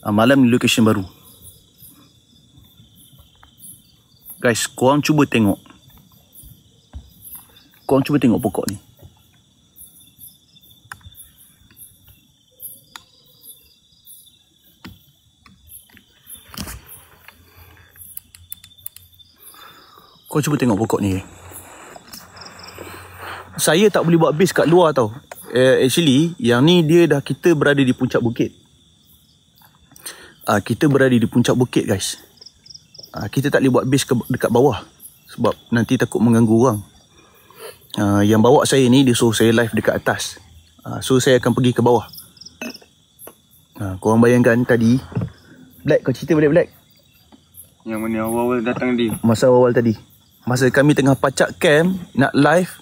Malam ni location baru. Guys, korang cuba tengok. Korang cuba tengok pokok ni. Korang cuba tengok pokok ni. Saya tak boleh buat base kat luar tau. Actually, yang ni dia dah, kita berada di puncak bukit. Kita berada di puncak bukit, guys. Kita tak boleh buat base dekat bawah sebab nanti takut mengganggu orang. Yang bawa saya ni, dia suruh saya live dekat atas. So saya akan pergi ke bawah. Korang bayangkan tadi, Black, kau cerita balik Black. Yang mana awal-awal datang tadi? Masa awal tadi, masa kami tengah pacak camp nak live,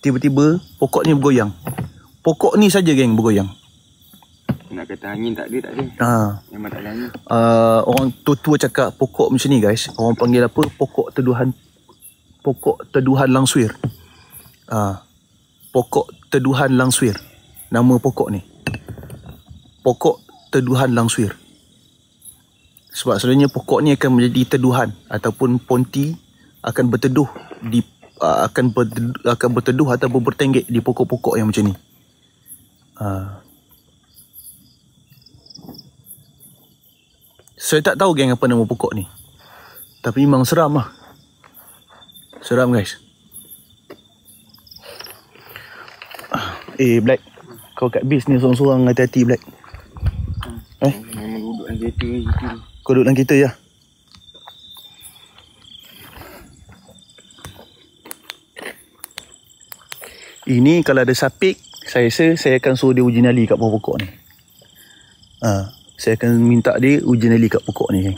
tiba-tiba pokok ni bergoyang. Pokok ni saja geng bergoyang. Nak kata angin tak ada. Memang tak ada angin. Orang tua cakap pokok macam ni guys, orang panggil apa? Pokok teduhan langsuir. Pokok teduhan langsuir. Nama pokok ni. Pokok teduhan langsuir. Sebab sebenarnya pokok ni akan menjadi teduhan ataupun ponti akan berteduh di akan berteduh ataupun bertenggek di pokok-pokok yang macam ni. Saya tak tahu geng apa nama pokok ni. Tapi memang seram lah. Seram guys. Black, kau kat base ni sorang-sorang, hati-hati Black. Memang duduk dalam kereta gitu. Kau duduk dalam kereta je. Ini kalau ada sapik, saya akan suruh dia uji nyali kat bawah pokok ni. Saya akan minta dia uji nyali kat pokok ni.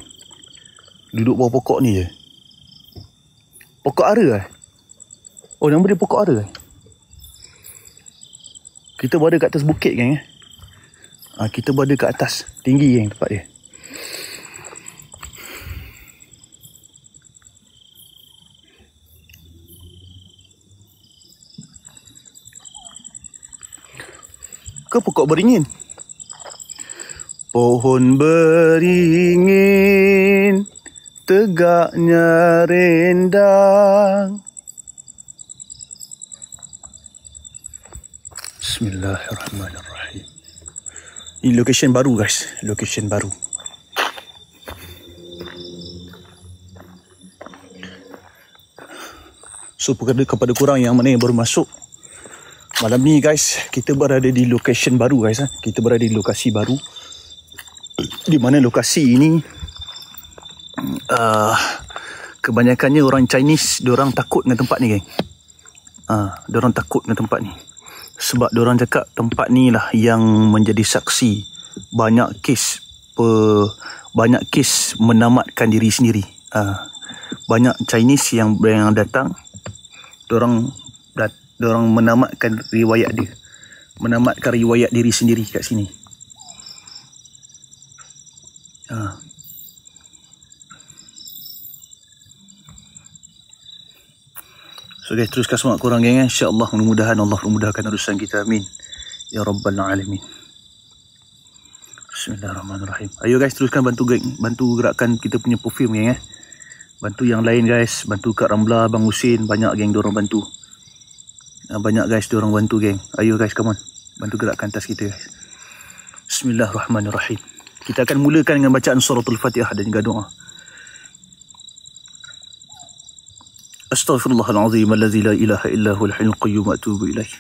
Duduk bawah pokok ni je. Pokok ara eh? Oh, nama dia pokok ara eh? Kita berada kat atas bukit geng. Kita berada kat atas. Tinggi geng tempat dia. Ke pokok beringin? Pohon beringin, tegaknya rendang. Bismillahirrahmanirrahim. Ini location baru guys, location baru. So kepada korang yang mana yang baru masuk, malam ni guys, kita berada di location baru guys. Kita berada di lokasi baru, di mana lokasi ini kebanyakannya orang Chinese. Diorang takut dengan tempat ni geng. Diorang takut dengan tempat ni sebab diorang cakap tempat ni lah yang menjadi saksi banyak kes menamatkan diri sendiri. Banyak Chinese yang datang, diorang menamatkan riwayat dia, menamatkan riwayat diri sendiri kat sini. So guys, teruskan semangat korang geng. InsyaAllah mudah-mudahan Allah memudahkan urusan kita. Amin ya rabbal alamin. Bismillahirrahmanirrahim. Ayo guys, teruskan bantu gerakkan kita punya perfume geng. Bantu yang lain guys, bantu Kak Ramla, Bang Husin, banyak geng diorang bantu. Banyak guys diorang bantu geng. Ayo guys, come on, bantu gerakkan tas kita guys. Bismillahirrahmanirrahim. Kita akan mulakan dengan bacaan suratul Fatihah dan juga doa. Astaghfirullahalazim allazi la ilaha illa huwal hayyul qayyum wa atubu ilaih.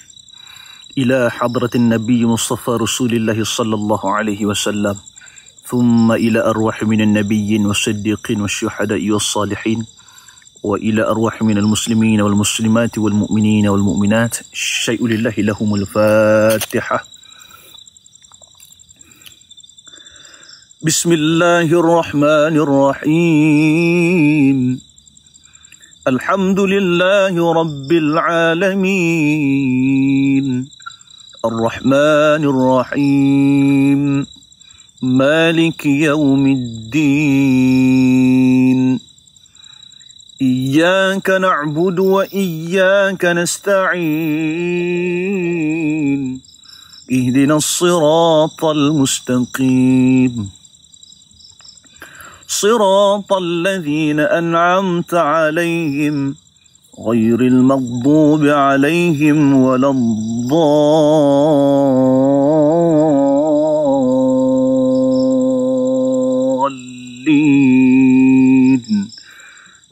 Ila hadratin Nabi Mustafa Rasulillah sallallahu alaihi wasallam. Thumma ila arwah minan nabiyyin was-siddiqin wasyuhada'i was-salihin. Wa ila arwah minal muslimin wal muslimat wal mu'minin wal mu'minat. Syai'u lillahi lahumul Fatihah. Bismillahirrahmanirrahim. Alhamdulillahi rabbil alamin. Ar-Rahmanir Rahim. Maliki yaumiddin. Iyyaka na'budu wa iyyaka nasta'in. Ihdinas siratal mustaqim. صراط الذين أنعمت عليهم غير المغضوب عليهم ولا الضالين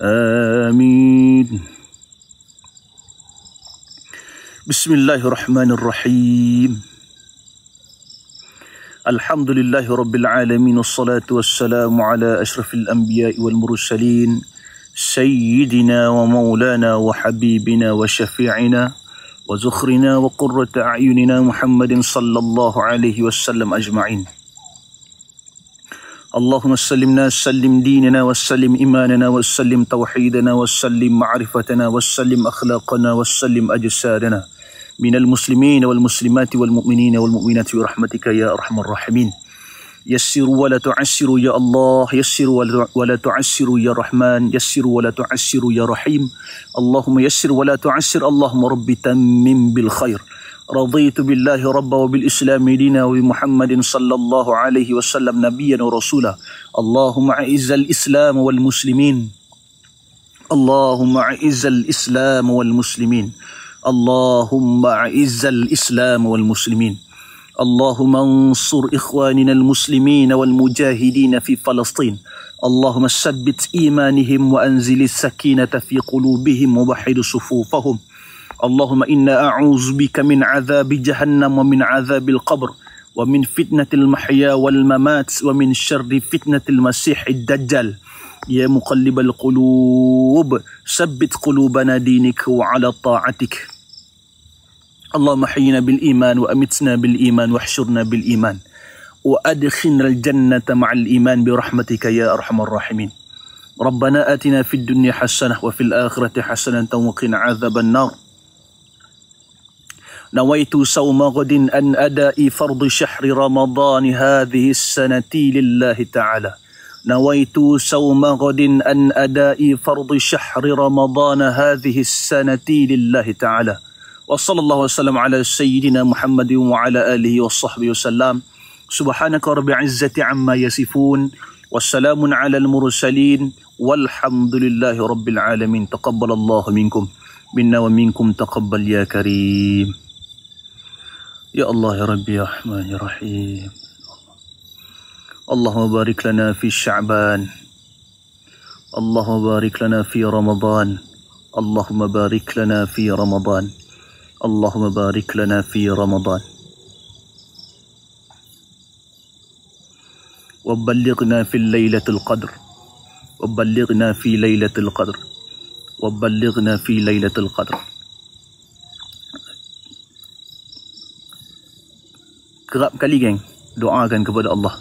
آمين. بسم الله الرحمن الرحيم. الحمد لله رب العالمين والصلاة والسلام على أشرف الأنبياء والمرسلين سيدنا ومولانا وحبيبنا وشفيعنا وزخرنا وقرة أعيننا محمد صلى الله عليه وسلم أجمعين. اللهم سلمنا سلم ديننا وسلم إيماننا وسلم توحيدنا وسلم معرفتنا وسلم أخلاقنا وسلم أجسادنا من المسلمين والمسلمات والمؤمنين والمؤمنات برحمتك يا أرحم الراحمين. يسروا ولا تعسروا يا الله، يسروا ولا تعسروا يا رحمن، يسروا ولا تعسروا يا رحيم. اللهم يسر ولا تعسر، اللهم رب تمم بالخير. رضيت بالله ربا وبالإسلام دينا وبمحمد صلى الله عليه وسلم نبيا ورسولا. اللهم أعز الإسلام والمسلمين، اللهم أعز الإسلام والمسلمين، اللهم أعز الإسلام والمسلمين. اللهم انصر إخواننا المسلمين والمجاهدين في فلسطين. اللهم ثبت إيمانهم وأنزل السكينة في قلوبهم ووحد صفوفهم. اللهم إنا أعوذ بك من عذاب جهنم ومن عذاب القبر ومن فتنة المحيا والممات ومن شر فتنة المسيح الدجال. يا مقلب القلوب ثبت قلوبنا دينك وعلى طاعتك. اللهم حينا بالإيمان وأمتنا بالإيمان واحشرنا بالإيمان وأدخلنا الجنة مع الإيمان برحمتك يا أرحم الراحمين. ربنا آتنا في الدنيا حسنة وفي الآخرة حسنة وقنا عذاب النار. نويت صوم غد أن أداء فرض شهر رمضان هذه السنة لله تعالى. نويت صوم غد أن أداء فرض شهر رمضان هذه السنة لله تعالى. وصلى الله وسلم على سيدنا محمد وعلى آله وصحبه وسلم. سبحانك رب العزة عما يصفون والسلام على المرسلين والحمد لله رب العالمين. تقبل الله منكم منا ومنكم تقبل يا كريم. يا الله يا ربي يا رحمن يا رحيم. اللهم بارك لنا في شعبان، اللهم بارك لنا في رمضان، اللهم بارك لنا في رمضان، اللهم بارك لنا في رمضان. وبلغنا في ليلة القدر، وبلغنا في ليلة القدر، وبلغنا في ليلة القدر. Kerap kali geng doakan kepada Allah.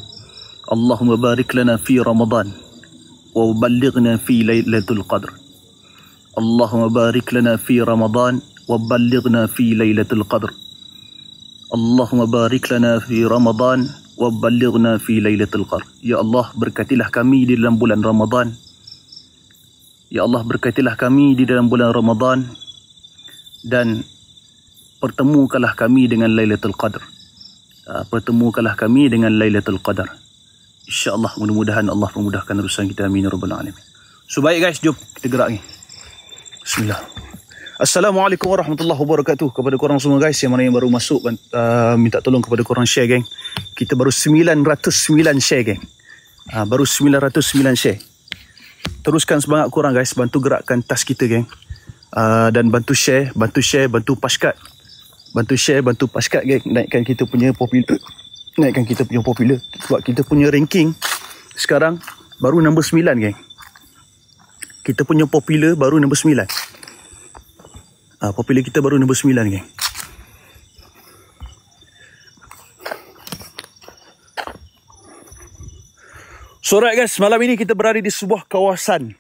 Allahumma barik lana fi Ramadan wa balighna fi Lailatul Qadr. Allahumma barik lana fi Ramadan wa balighna fi Lailatul Qadr. Allahumma barik lana fi Ramadan wa balighna fi Lailatul Qadr. Ya Allah, berkatilah kami di dalam bulan Ramadan. Ya Allah, berkatilah kami di dalam bulan Ramadan dan pertemukanlah kami dengan Lailatul Qadr. Pertemukanlah kami dengan Lailatul Qadar. InsyaAllah, mudah-mudahan Allah memudahkan urusan kita. Amin ya rabbal alamin. So baik guys, jom kita gerak ni. Bismillah. Assalamualaikum warahmatullahi wabarakatuh. Kepada korang semua guys yang mana yang baru masuk, minta tolong kepada korang share geng. Kita baru 909 share geng. Baru 909 share. Teruskan semangat korang guys, bantu gerakkan task kita geng. Dan bantu share, bantu paskat. Bantu share, bantu paskat geng. Naikkan kita punya popular. Naikkan kita punya popular. Sebab kita punya ranking sekarang baru nombor 9 geng. Kita punya popular baru nombor 9. Popular kita baru nombor 9 geng. So right guys, malam ini kita berada di sebuah kawasan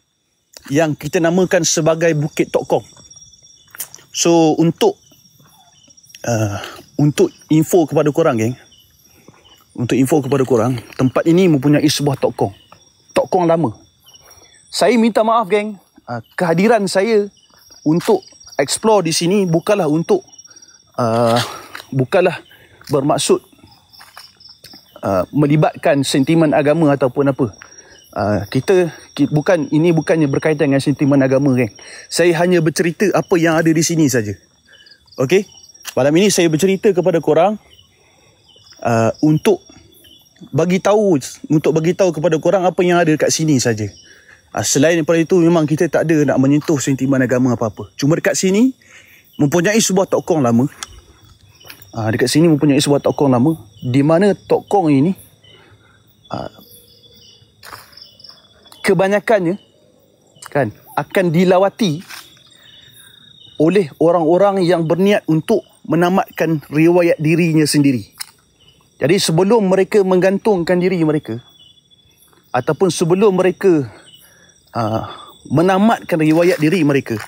yang kita namakan sebagai Bukit Tok Kong. So untuk info kepada korang geng, untuk info kepada korang, tempat ini mempunyai sebuah Tok Kong. Tok Kong lama. Saya minta maaf geng, kehadiran saya untuk explore di sini bukanlah untuk bukanlah bermaksud melibatkan sentimen agama ataupun apa. Ini bukannya berkaitan dengan sentimen agama, kan. Saya hanya bercerita apa yang ada di sini saja. Okey? Malam ini saya bercerita kepada korang untuk bagi tahu kepada korang apa yang ada kat sini saja. Selain daripada itu, memang kita tak ada nak menyentuh sentimen agama apa-apa. Cuma dekat sini mempunyai sebuah tokong lama. Di mana tokong ini kebanyakannya kan akan dilawati oleh orang-orang yang berniat untuk menamatkan riwayat dirinya sendiri. Jadi sebelum mereka menggantungkan diri mereka ataupun sebelum mereka menamatkan riwayat diri mereka,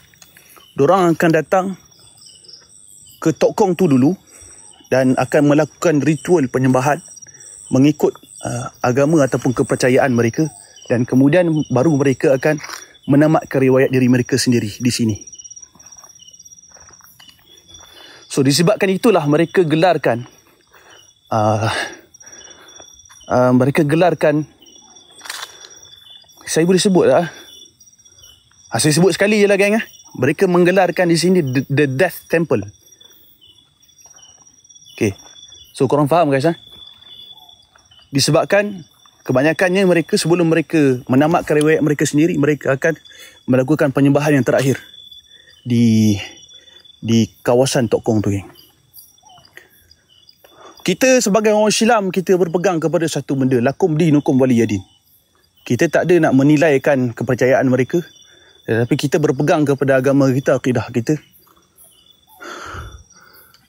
dorang akan datang ke tokong tu dulu dan akan melakukan ritual penyembahan mengikut agama ataupun kepercayaan mereka, dan kemudian baru mereka akan menamatkan riwayat diri mereka sendiri di sini. So disebabkan itulah mereka gelarkan saya boleh sebut tak? Saya sebut sekali je lah, geng. Mereka menggelarkan di sini the Death Temple. Okay, so korang faham, guys? Disebabkan kebanyakannya mereka, sebelum mereka menamatkan riwayat mereka sendiri, mereka akan melakukan penyembahan yang terakhir di kawasan tokong tu, geng. Kita sebagai orang Islam, kita berpegang kepada satu benda, lakum dinukum waliyadin. Kita tak ada nak menilaikan kepercayaan mereka, tetapi kita berpegang kepada agama kita, akidah kita.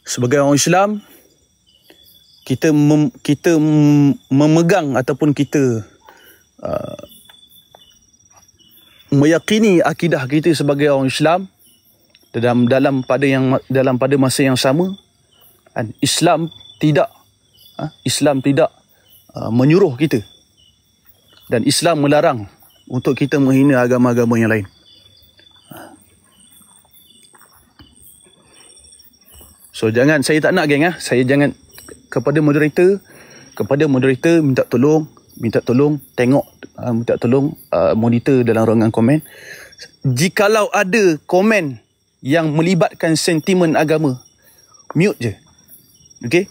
Sebagai orang Islam, kita memegang ataupun kita meyakini akidah kita sebagai orang Islam dalam pada masa yang sama, Islam tidak menyuruh kita, dan Islam melarang untuk kita menghina agama-agama yang lain. So saya tak nak, geng, saya jangan kepada moderator minta tolong tengok, minta tolong monitor dalam ruangan komen. Jikalau ada komen yang melibatkan sentimen agama, mute je. Okey?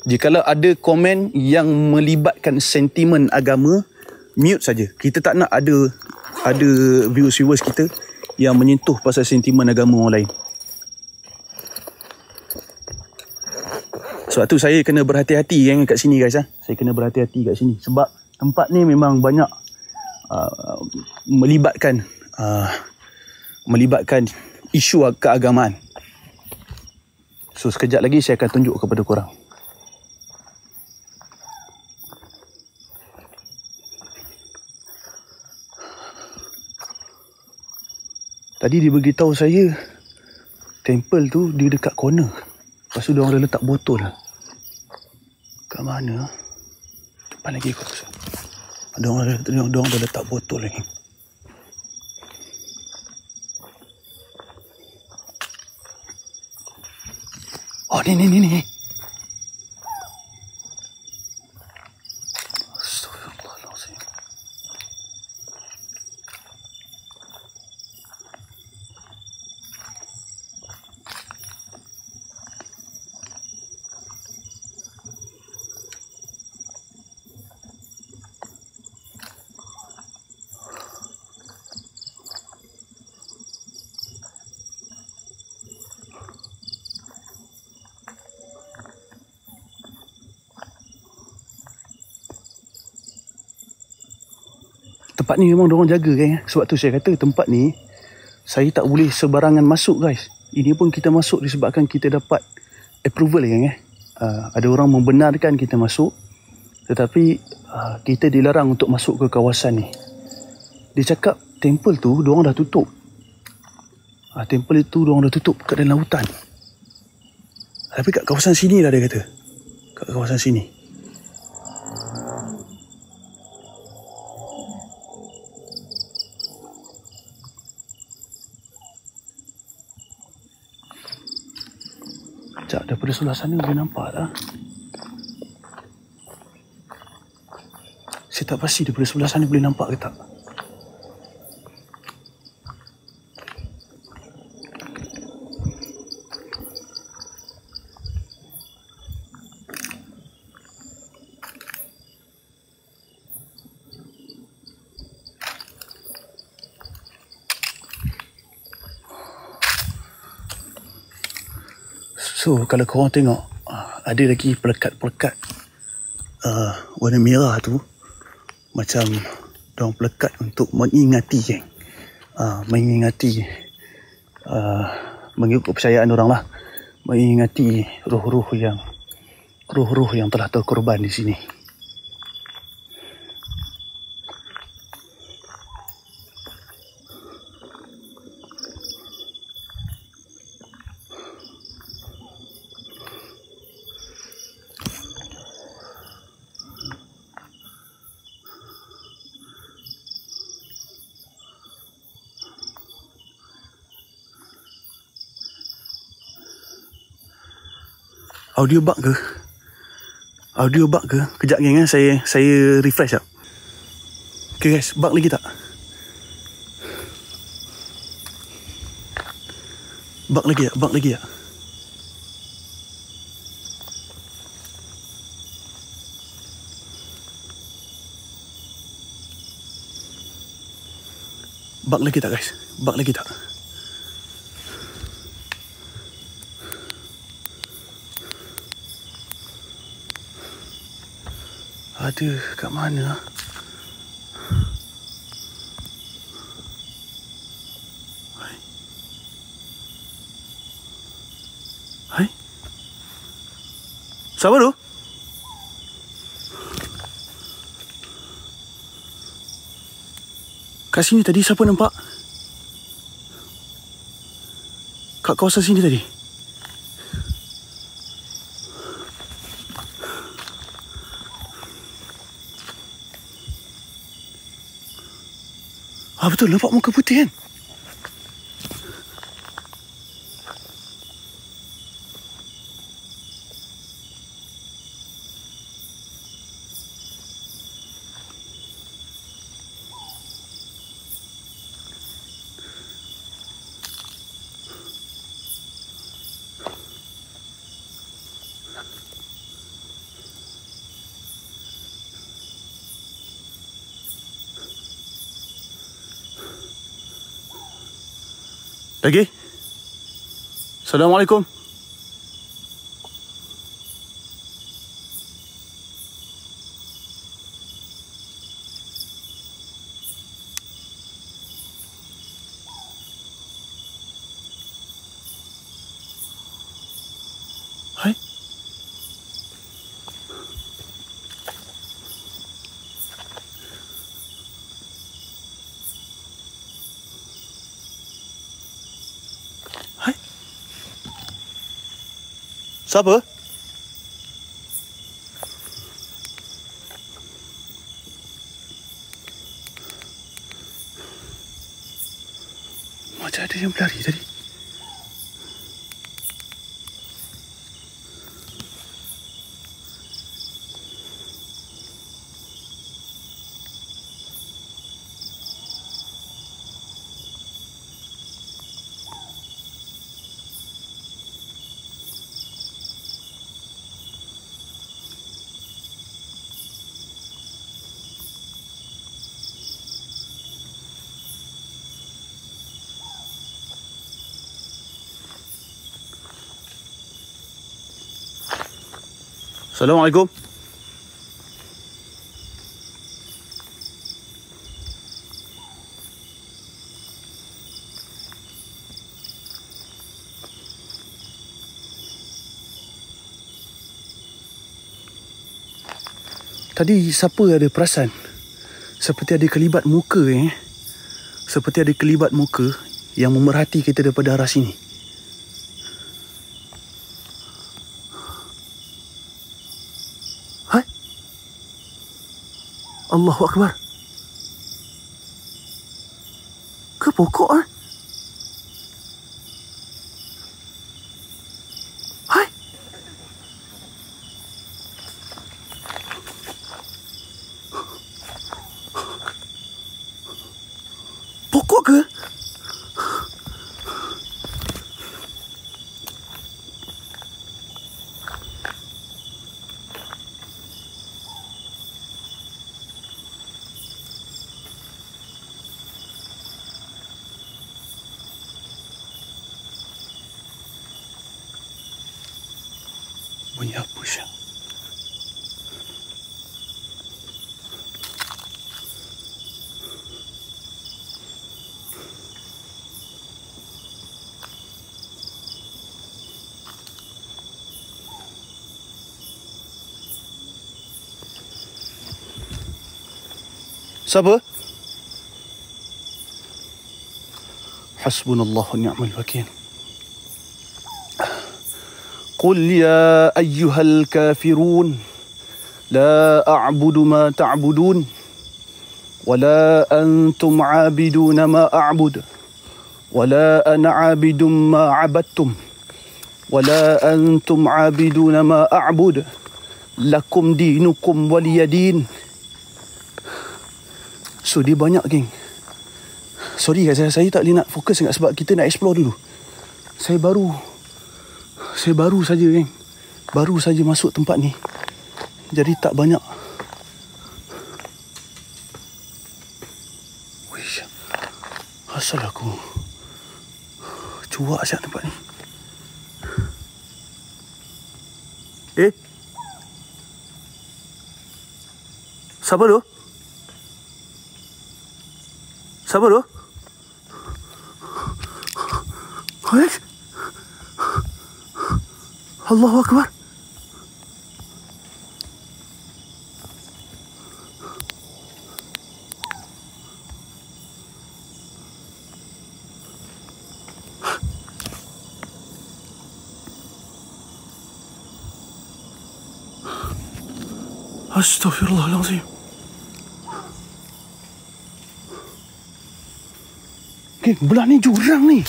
Jikalau ada komen yang melibatkan sentimen agama, mute saja. Kita tak nak ada viewers kita yang menyentuh pasal sentimen agama orang lain. Sebab tu saya kena berhati-hati kat sini, guys. Saya kena berhati-hati kat sini. Sebab tempat ni memang banyak melibatkan isu keagamaan. So sekejap lagi saya akan tunjuk kepada korang. Tadi dia beritahu saya temple tu dia dekat corner. Lepas tu diorang dah letak botol. Kat mana? Depan lagi kot. Diorang dah letak botol lagi. Oh, ni. Astagfirullahaladzim. Tempat ni memang diorang jaga, kan. Sebab tu saya kata tempat ni saya tak boleh sebarangan masuk, guys. Ini pun kita masuk disebabkan kita dapat approval, kan. Ada orang membenarkan kita masuk, tetapi kita dilarang untuk masuk ke kawasan ni. Dia cakap temple tu diorang dah tutup. Temple itu diorang dah tutup kat dalam hutan. Tapi kat kawasan sini lah dia kata. Kat kawasan sini. Daripada sebelah sana boleh nampak tak? Saya tak pasti daripada sebelah sana boleh nampak ke tak. So kalau korang tengok ada lagi pelekat-pelekat warna merah tu, macam diorang pelekat untuk mengingati geng. Mengingati mengikut kepercayaan orang lah, mengingati roh-roh yang telah terkorban di sini. Audio bug ke? Audio bug ke? Kejap geng, saya refresh tak. Okay guys, bug lagi tak? Bug lagi tak? Bug lagi tak? Bug lagi tak guys? Bug lagi tak? Ada kat mana? Hai. Hai. Siapa tu? Kat sini tadi siapa nampak? Kat kawasan sini tadi. Betul, nampak muka putih kan? Lagi? Assalamualaikum. Hai. Siapa? Macam ada yang berlari tadi. Assalamualaikum. Tadi siapa ada perasan seperti ada kelibat muka seperti ada kelibat muka yang memerhati kita daripada arah sini. Hai? Allahu Akbar. Ke pokok Hai? Tengok ke? Bunyi apa sih? Siapa? Hasbunallahu ni'mal wakil. Qul ya ayyuhal kafirun la a'budu ma ta'budun wa la antum 'abiduna ma a'bud wa la ana 'abidum ma 'abadtum wa la antum 'abiduna ma a'bud lakum dinukum waliyadin. So dia banyak geng. Sorry guys, saya tak boleh nak fokus sangat sebab kita nak explore dulu. Saya baru saja geng. Baru saja masuk tempat ni. Jadi tak banyak. Wish. Asal aku cuak siap tempat ni. Siapa tu? Siapa tu? Allahu Akbar. Astaghfirullahalazim. Okay, belah ni jurang ni.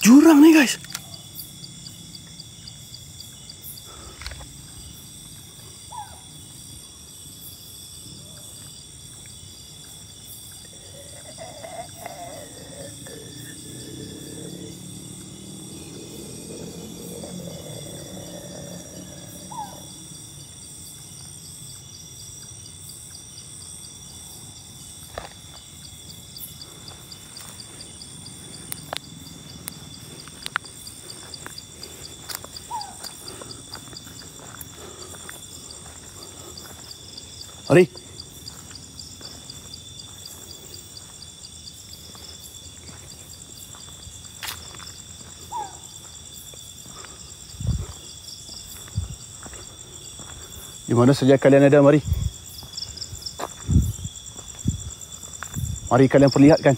Jurang ni guys. Mari. Di mana saja kalian ada, mari. Mari kalian perlihatkan.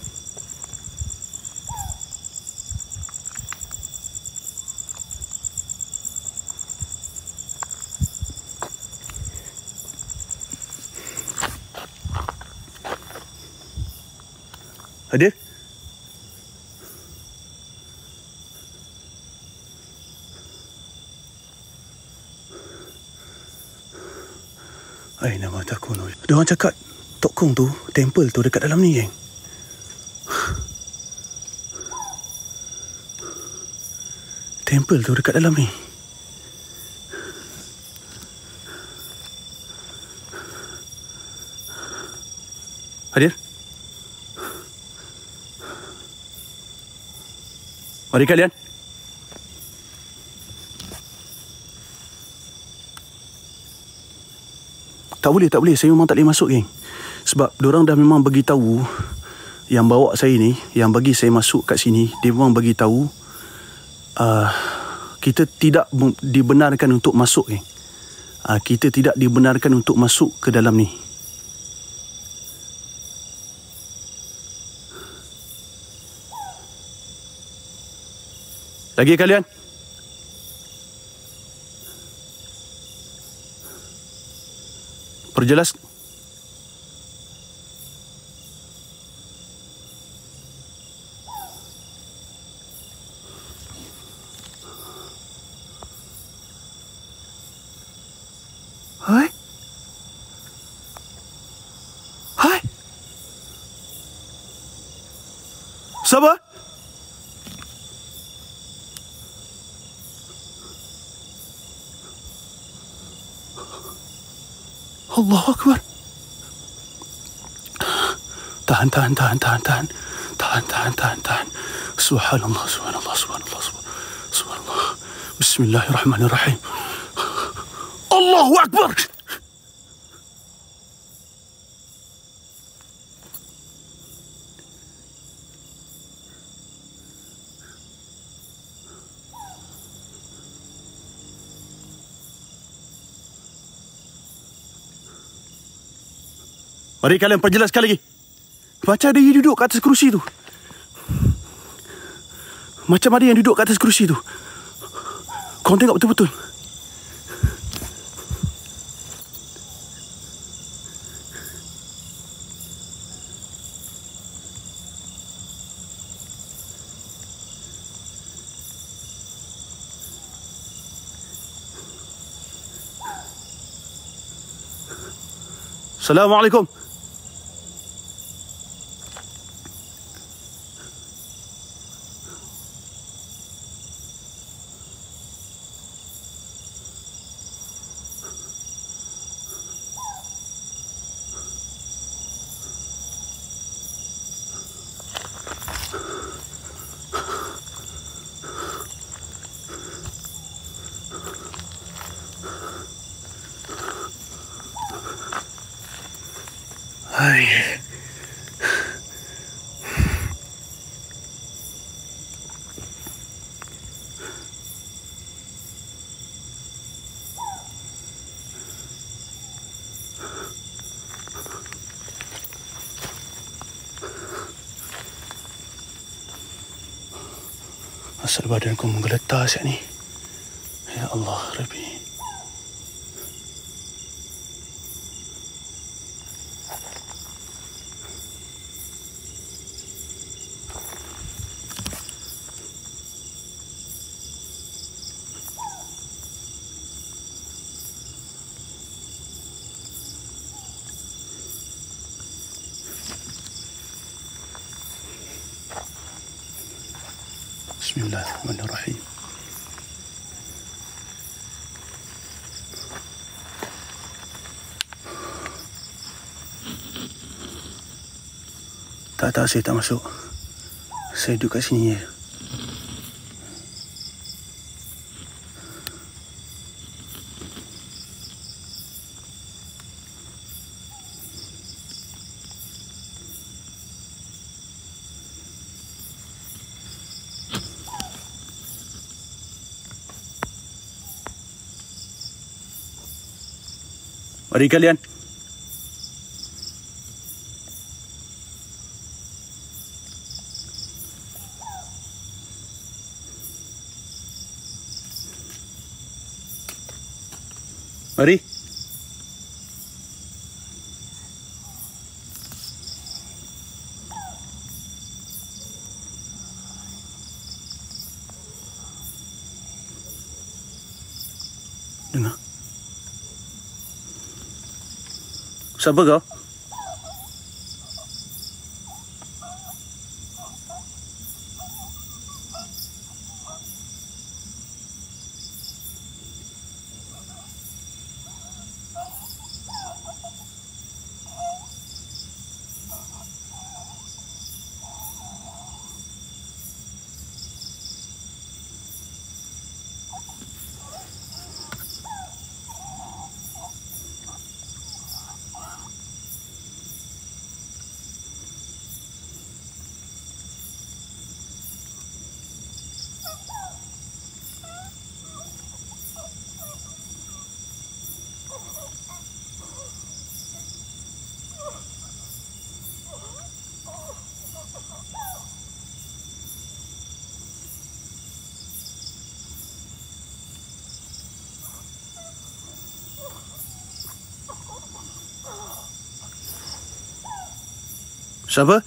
Ada? Aina ma takunu. Dia orang cakap Tok Kong tu, temple tu dekat dalam ni, geng. Temple tu dekat dalam ni. Hadir? Mari kalian. Tak boleh. Saya memang tak boleh masuk, geng. Sebab diorang dah memang bagi tahu yang bawa saya ni, yang bagi saya masuk kat sini, dia memang bagi tahu kita tidak dibenarkan untuk masuk, geng. Kita tidak dibenarkan untuk masuk ke dalam ni. Lagi kalian? Perjelas. Hai? Siapa? Allahu Akbar. Tahan. Subhanallah. Bismillahirrahmanirrahim. Allahu Akbar. Mari kalian perjelas sekali lagi. Macam ada yang duduk kat atas kerusi tu. Macam ada yang duduk kat atas kerusi tu. Korang tengok betul-betul. Assalamualaikum. Hai. Asal badanku menggeletar siap ni. Ya Allah, Rabbi. Bismillahirrahmanirrahim. Tak, saya tak masuk. Saya duduk kat sini je. Mari kalian. Mari. Dengar. Siapa kau? Siapa?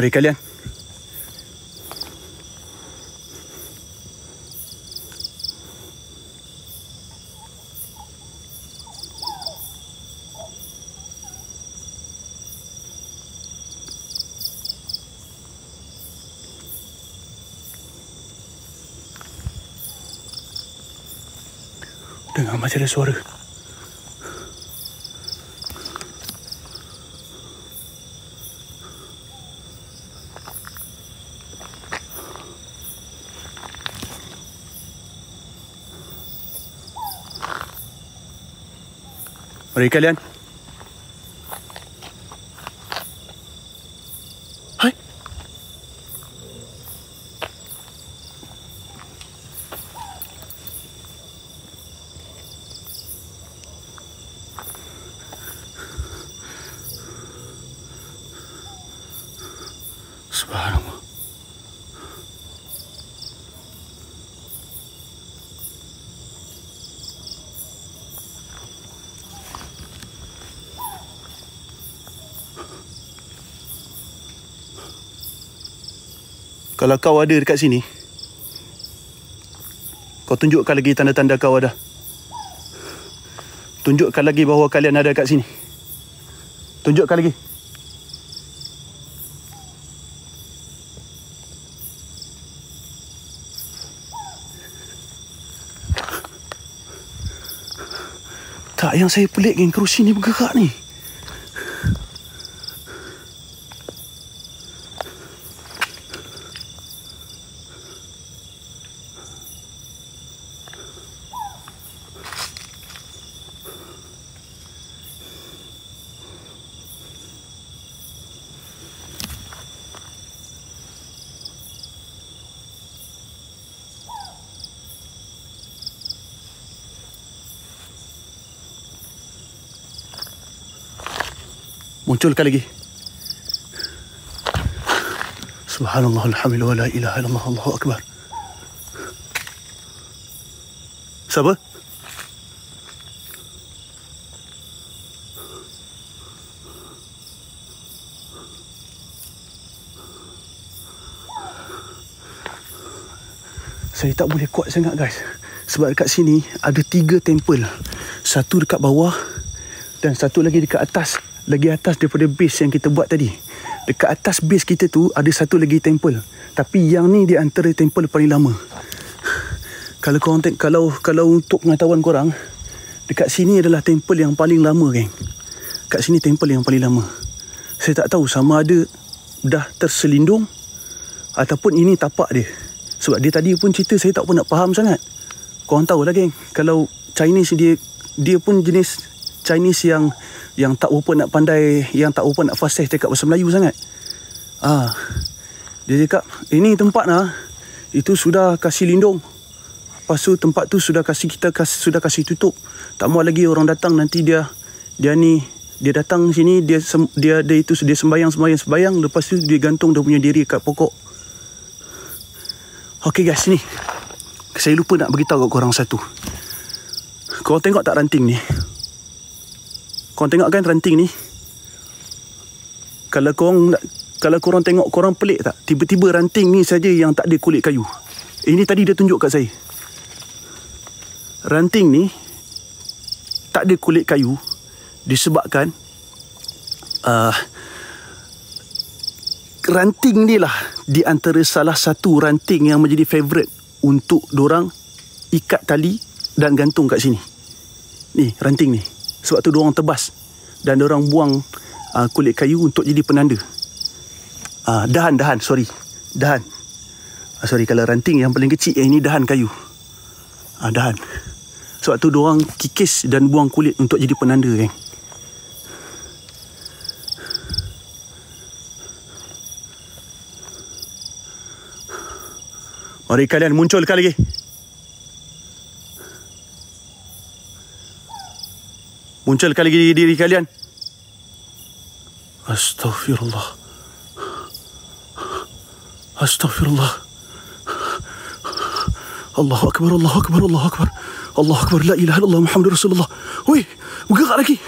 Mari kalian. Dengar macam ada suara. Mari kalian. Hai. Subhanallah. Kalau kau ada dekat sini, kau tunjukkan lagi tanda-tanda kau ada. Tunjukkan lagi bahawa kalian ada kat sini. Tunjukkan lagi. Tak, yang saya pelik geng, kerusi ni bergerak ni. Munculkan lagi. Subhanallah, alhamdulillah, wa la ilaha illallah, Allahu akbar. Siapa? Saya tak boleh kuat sangat guys. Sebab dekat sini ada 3 temple. Satu dekat bawah dan satu lagi dekat atas. Lagi atas daripada base yang kita buat tadi. Dekat atas base kita tu ada satu lagi temple. Tapi yang ni di antara temple paling lama. Kalau korang kalau untuk pengetahuan korang, dekat sini adalah temple yang paling lama geng. Kat sini temple yang paling lama. Saya tak tahu sama ada dah terselindung ataupun ini tapak dia. Sebab dia tadi pun cerita saya tak pun nak faham sangat. Korang tahulah geng, kalau Chinese dia pun jenis Chinese yang tak berapa nak pandai, yang tak berapa nak fasih cakap bahasa Melayu sangat. Dia cakap, ini tempat itu sudah kasih lindung. Lepas tu tempat tu sudah kasih tutup. Tak mau lagi orang datang nanti dia datang sini, dia sembayang, lepas tu dia gantung dia punya diri kat pokok. Okey guys, ni saya lupa nak beritahu kat korang satu. Korang tengok tak ranting ni? Korang tengok kan ranting ni? Kalau korang tengok, korang pelik tak? Tiba-tiba ranting ni saja yang tak ada kulit kayu. Ini tadi dia tunjuk kat saya. Ranting ni tak ada kulit kayu disebabkan ranting ni lah di antara salah satu ranting yang menjadi favourite untuk dorang ikat tali dan gantung kat sini. Ni ranting ni. Sebab tu diorang tebas dan diorang buang kulit kayu untuk jadi penanda. Dahan. Sorry, kalau ranting yang paling kecil, ini dahan kayu. Dahan. Sebab tu diorang kikis dan buang kulit untuk jadi penanda geng. Mari kalian munculkan lagi. Munculkan lagi diri kalian. Astaghfirullah. Allahu Akbar. Allahu Akbar. La ilaha illallah Muhammadur Rasulullah. Woi, bergerak lagi.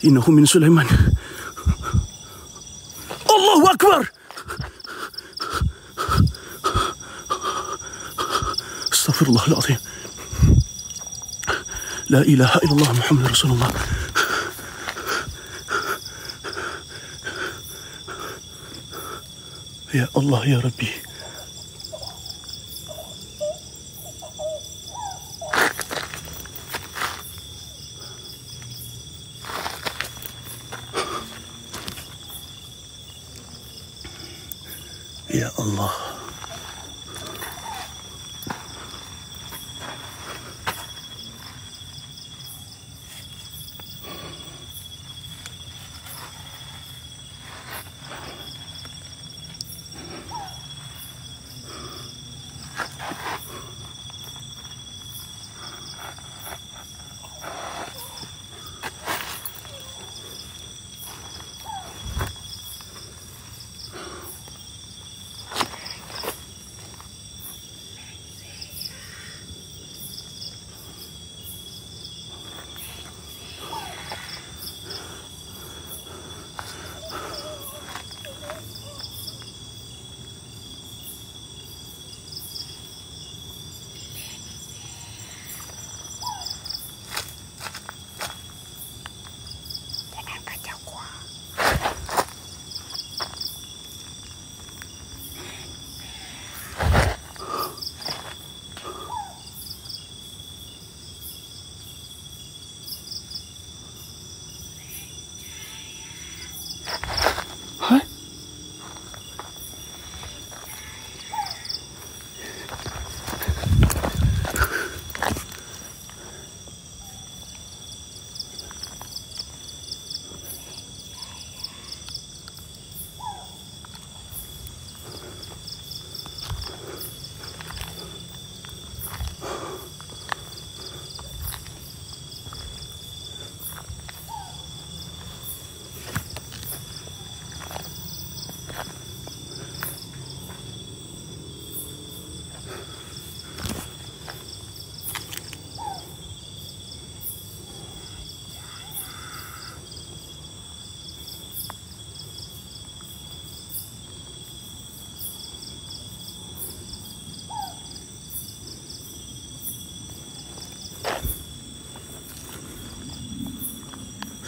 Innahu min Sulaiman. Allahu Akbar. Astaghfirullahaladzim. La ilaha illallah Muhammad Rasulullah. Ya Allah ya Rabbi. Ya Allah.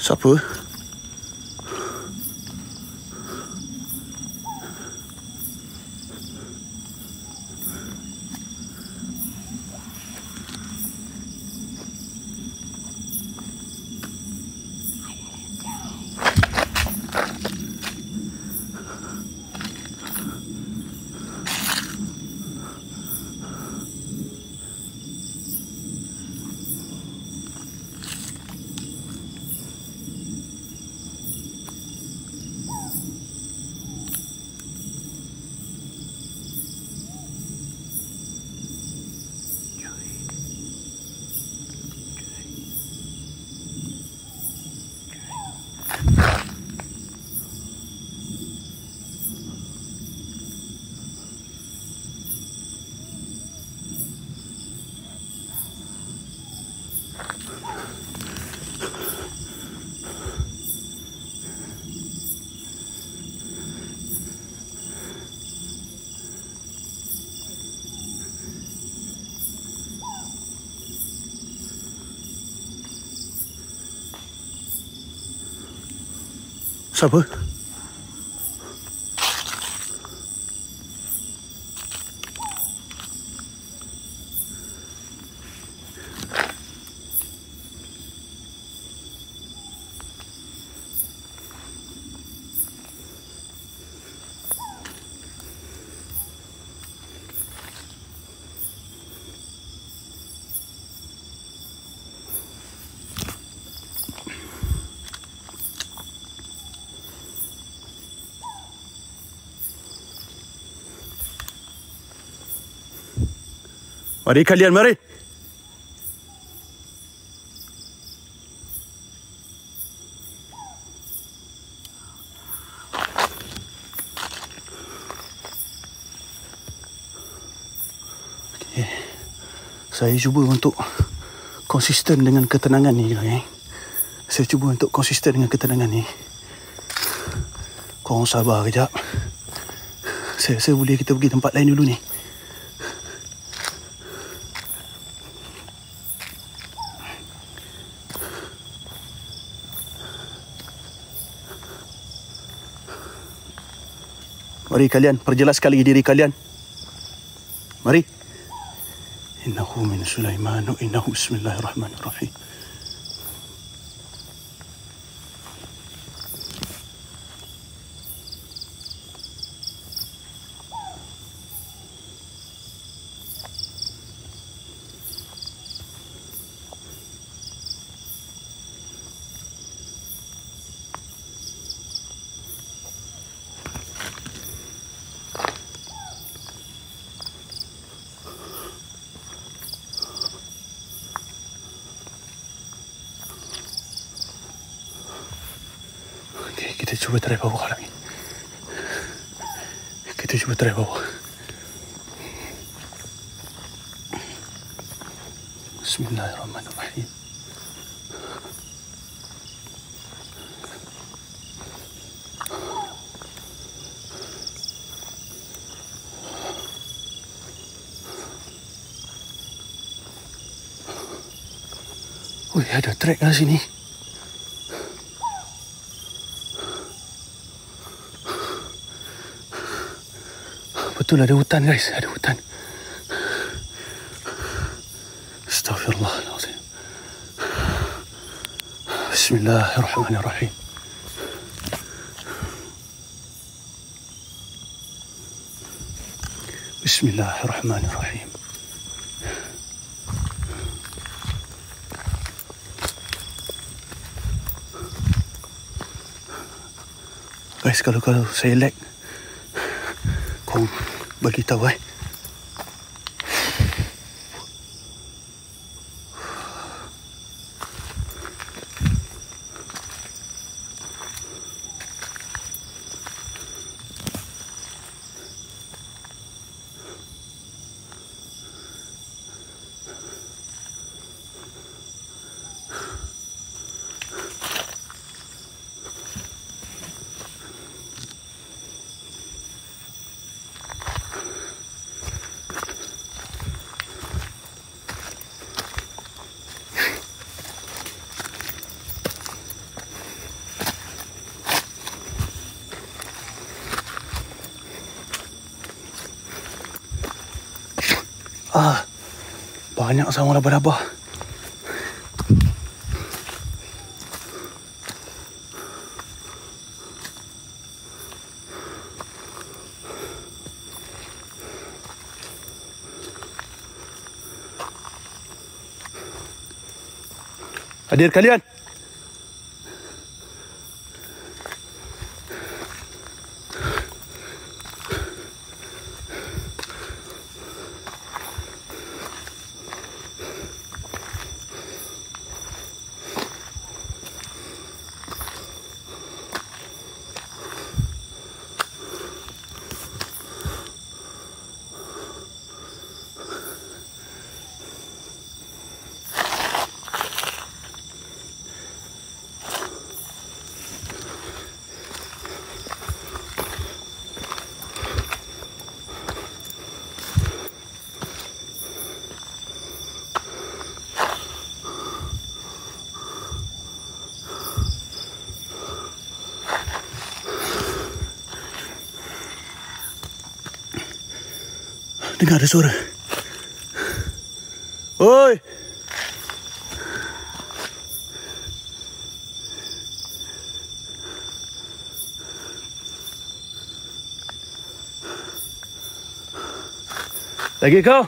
Siapa? Siapa? Mari kalian, mari. Okay. Saya cuba untuk konsisten dengan ketenangan ni. Saya cuba untuk konsisten dengan ketenangan ni. Korang sabar kejap. Saya boleh kita pergi tempat lain dulu ni. Mari kalian perjelas sekali diri kalian. Mari. Innahu min Sulaiman wa innahu bismillahirrahmanirrahim. Kita cuba try bawah lagi. Kita cuba try bawah. Bismillahirrahmanirrahim. Wih, ada trek lah sini. Betul ada hutan guys, ada hutan. Astaghfirullahaladzim. Bismillahirrahmanirrahim. Bismillahirrahmanirrahim. Guys, kalau saya lag, kau bagi tahu banyak sama laba-laba. Hadir kalian. Dengar ada suara. Oi. Lagi kau?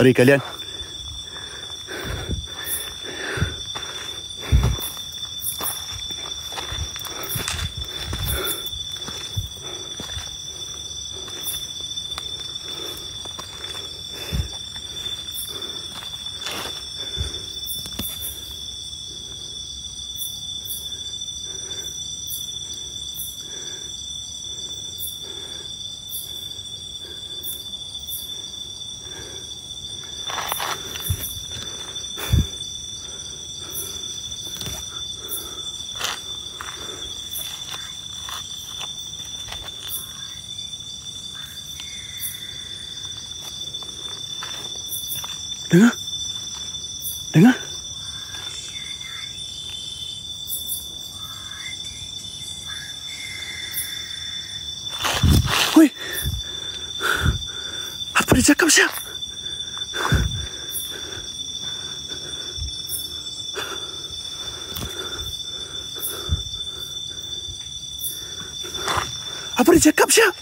Mari kalian. Dengar? Dengar? Oi. Apa dia cakap, Syah? Apa dia cakap, Syah?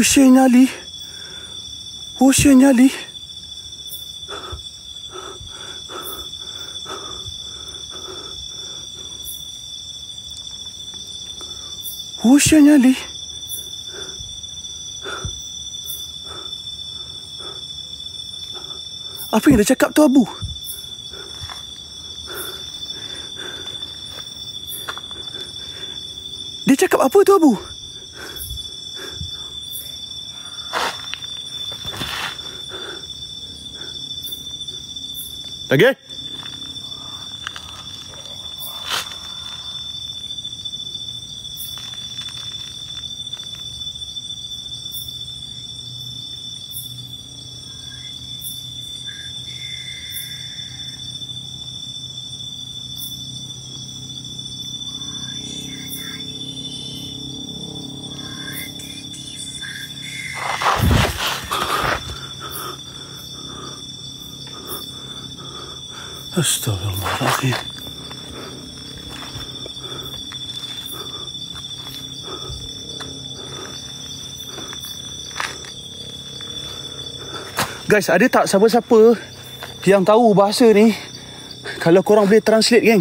Syekh Ali. Syekh Ali. Syekh Ali. Apa yang dia cakap tu, Abu? Dia cakap apa tu, Abu? Lagi? Astagfirullahaladzim. Guys, ada tak siapa-siapa yang tahu bahasa ni? Kalau korang boleh translate, geng.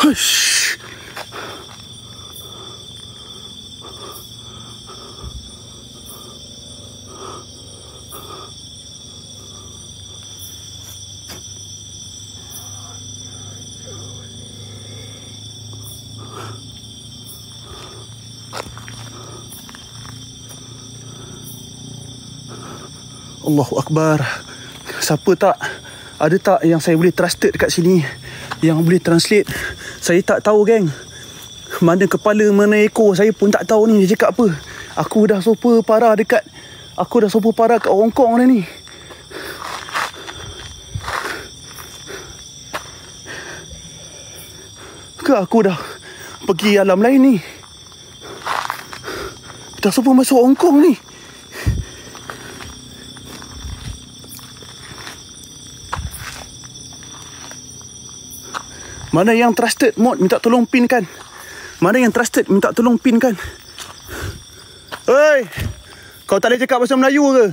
Hush. Allahu Akbar. Siapa tak? Ada tak yang saya boleh trusted dekat sini, yang boleh translate? Saya tak tahu, geng. Mana kepala, mana ekor, saya pun tak tahu ni dia cakap apa. Aku dah super parah kat Hong Kong dah ni. Ke aku dah pergi alam lain ni? Dah super masuk Hong Kong ni. Mana yang trusted, Mod, minta tolong pinkan. Mana yang trusted, minta tolong pinkan. Hei, kau tak boleh cakap bahasa Melayu ke?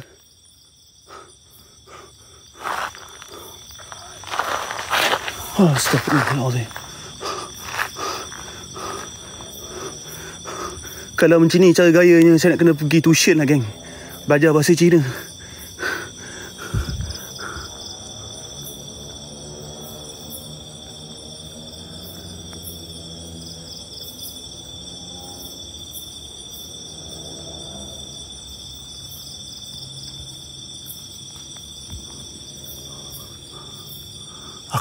Astagfirullahaladzim. Kalau macam ni cara gayanya, saya nak kena pergi tuition lah, geng. Belajar bahasa Cina.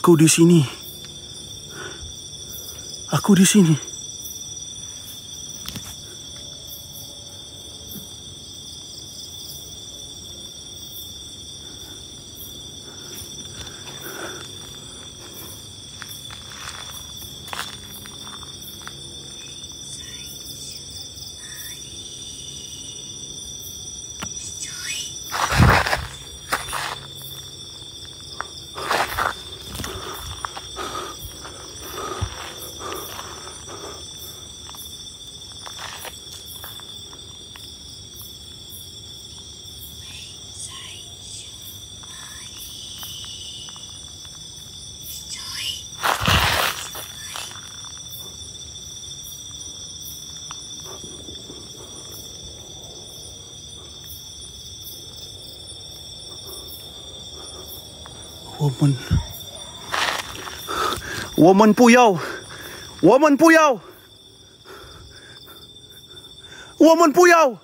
Aku di sini. Aku di sini. 我们不要，我们不要，我们不要。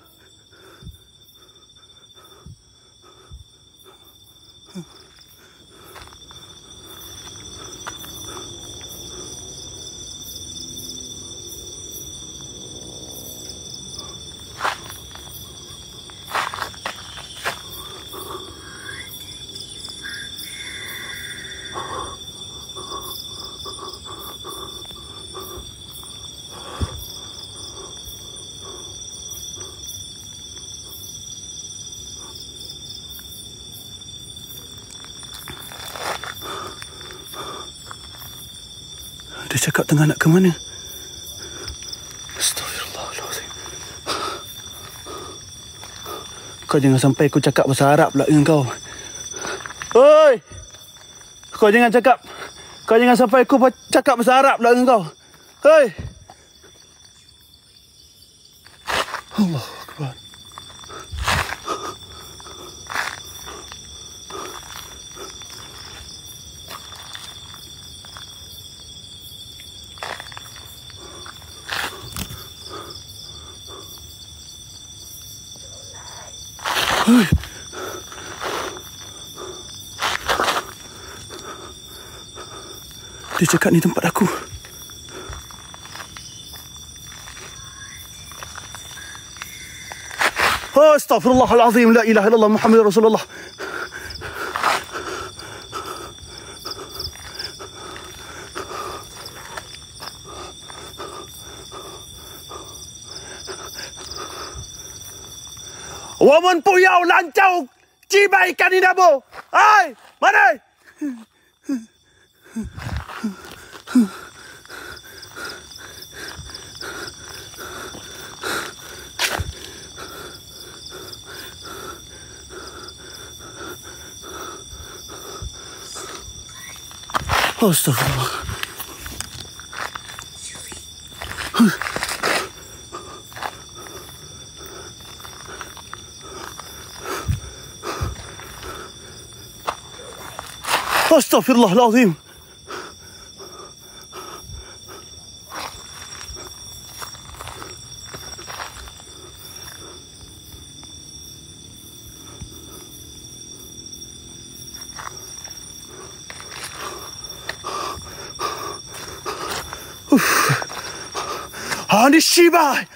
Dia cakap tengah nak ke mana? Astaghfirullahaladzim. Kau jangan sampai aku cakap bahasa Arab pula dengan kau. Oi! Kau jangan sampai aku cakap bahasa Arab pula dengan kau. Hei! Allahu Akbar. Dia cakap ni tempat aku. Astaghfirullahalazim. La ilaha illallah Muhammadur Rasulullah. Woman puyau lancau cibai ikan ni dabo. Hai, mana? Astagfirullah. Astaghfirullahalazim. Ni Shiba.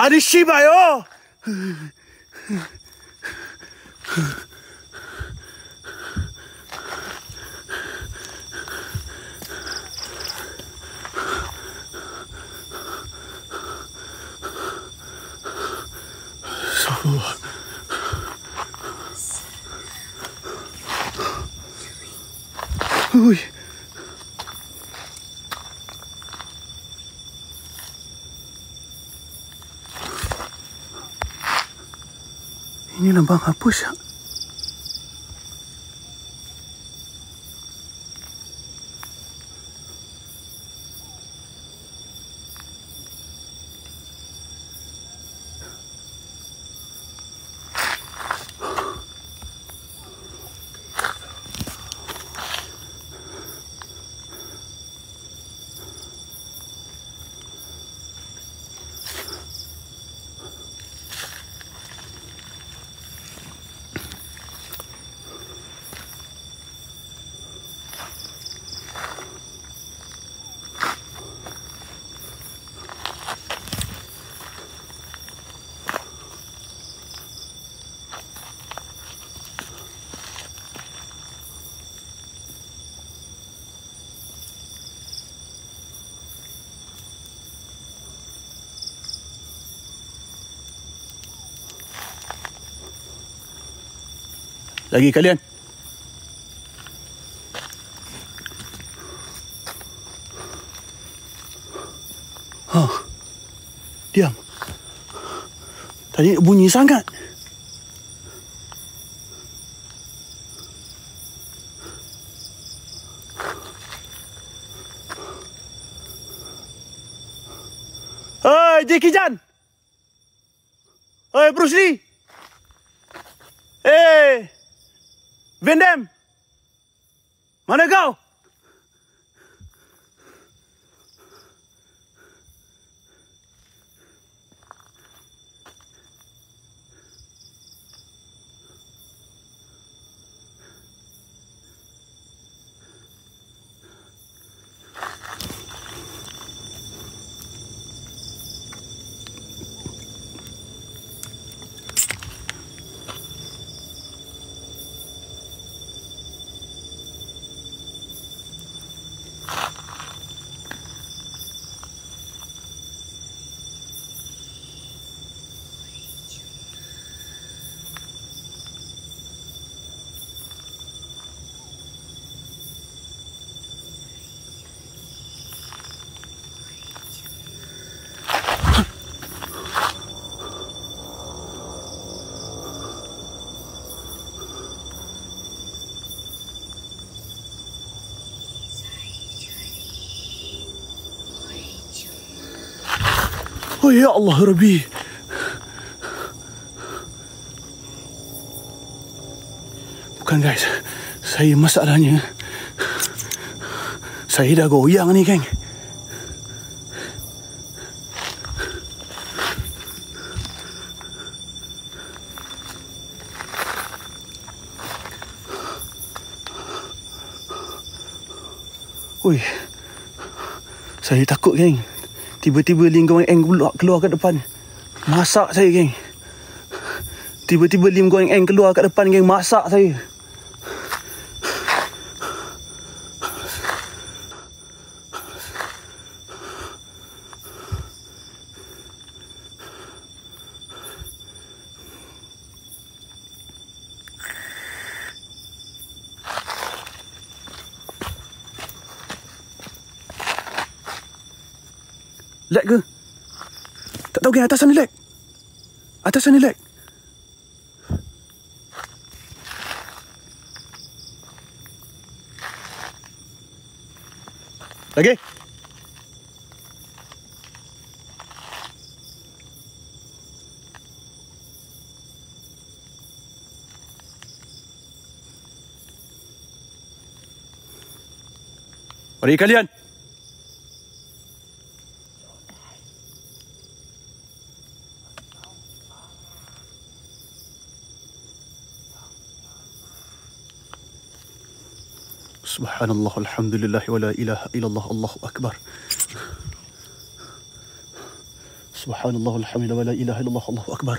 Ni Shiba yo. Ui. Ini lambang apa syak? Lagi kalian. Diam. Tadi bunyi sangat. Hei, Jackie Chan. Hei, Bruce Lee. Eh! Vendem! Mana kau? Oh ya Allah Rabbi. Bukan guys, saya masalahnya saya dah goyang ni geng. Ui, saya takut geng. Tiba-tiba Lim Goeng Eng keluar kat depan. Masak saya geng. Tiba-tiba Lim Goeng Eng keluar kat depan geng. Masak saya. Lag ke? Tak tahu geng, atas sana lag. Atas sana lag. Lagi? Mari kalian. Subhanallah, alhamdulillah, wa la ilaha illallah, Allahu akbar. Subhanallah, alhamdulillah, wa la ilaha illallah, Allahu akbar.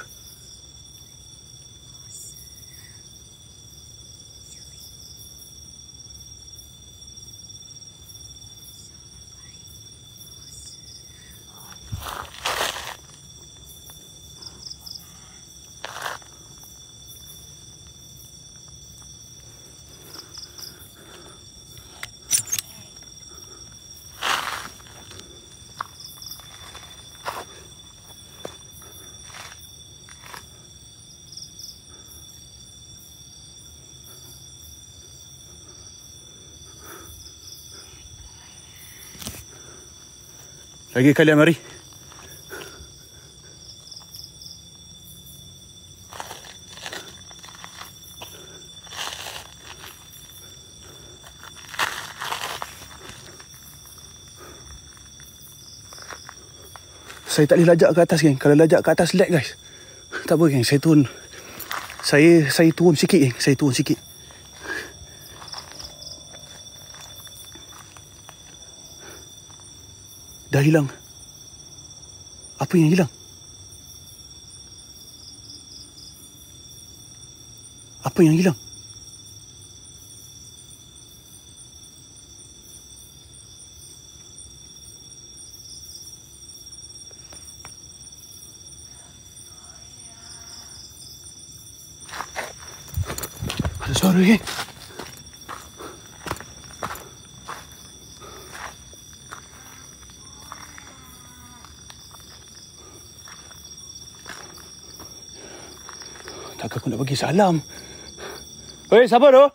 Lagi kalian mari. Saya tak boleh lajak ke atas geng. Kalau lajak ke atas lag guys. Tak apa geng, saya turun. Saya turun sikit geng, saya turun sikit. Dah hilang. Apa yang hilang? Apa yang hilang? Ada suara geng. Tak, aku nak bagi salam. Hei, siapa tu?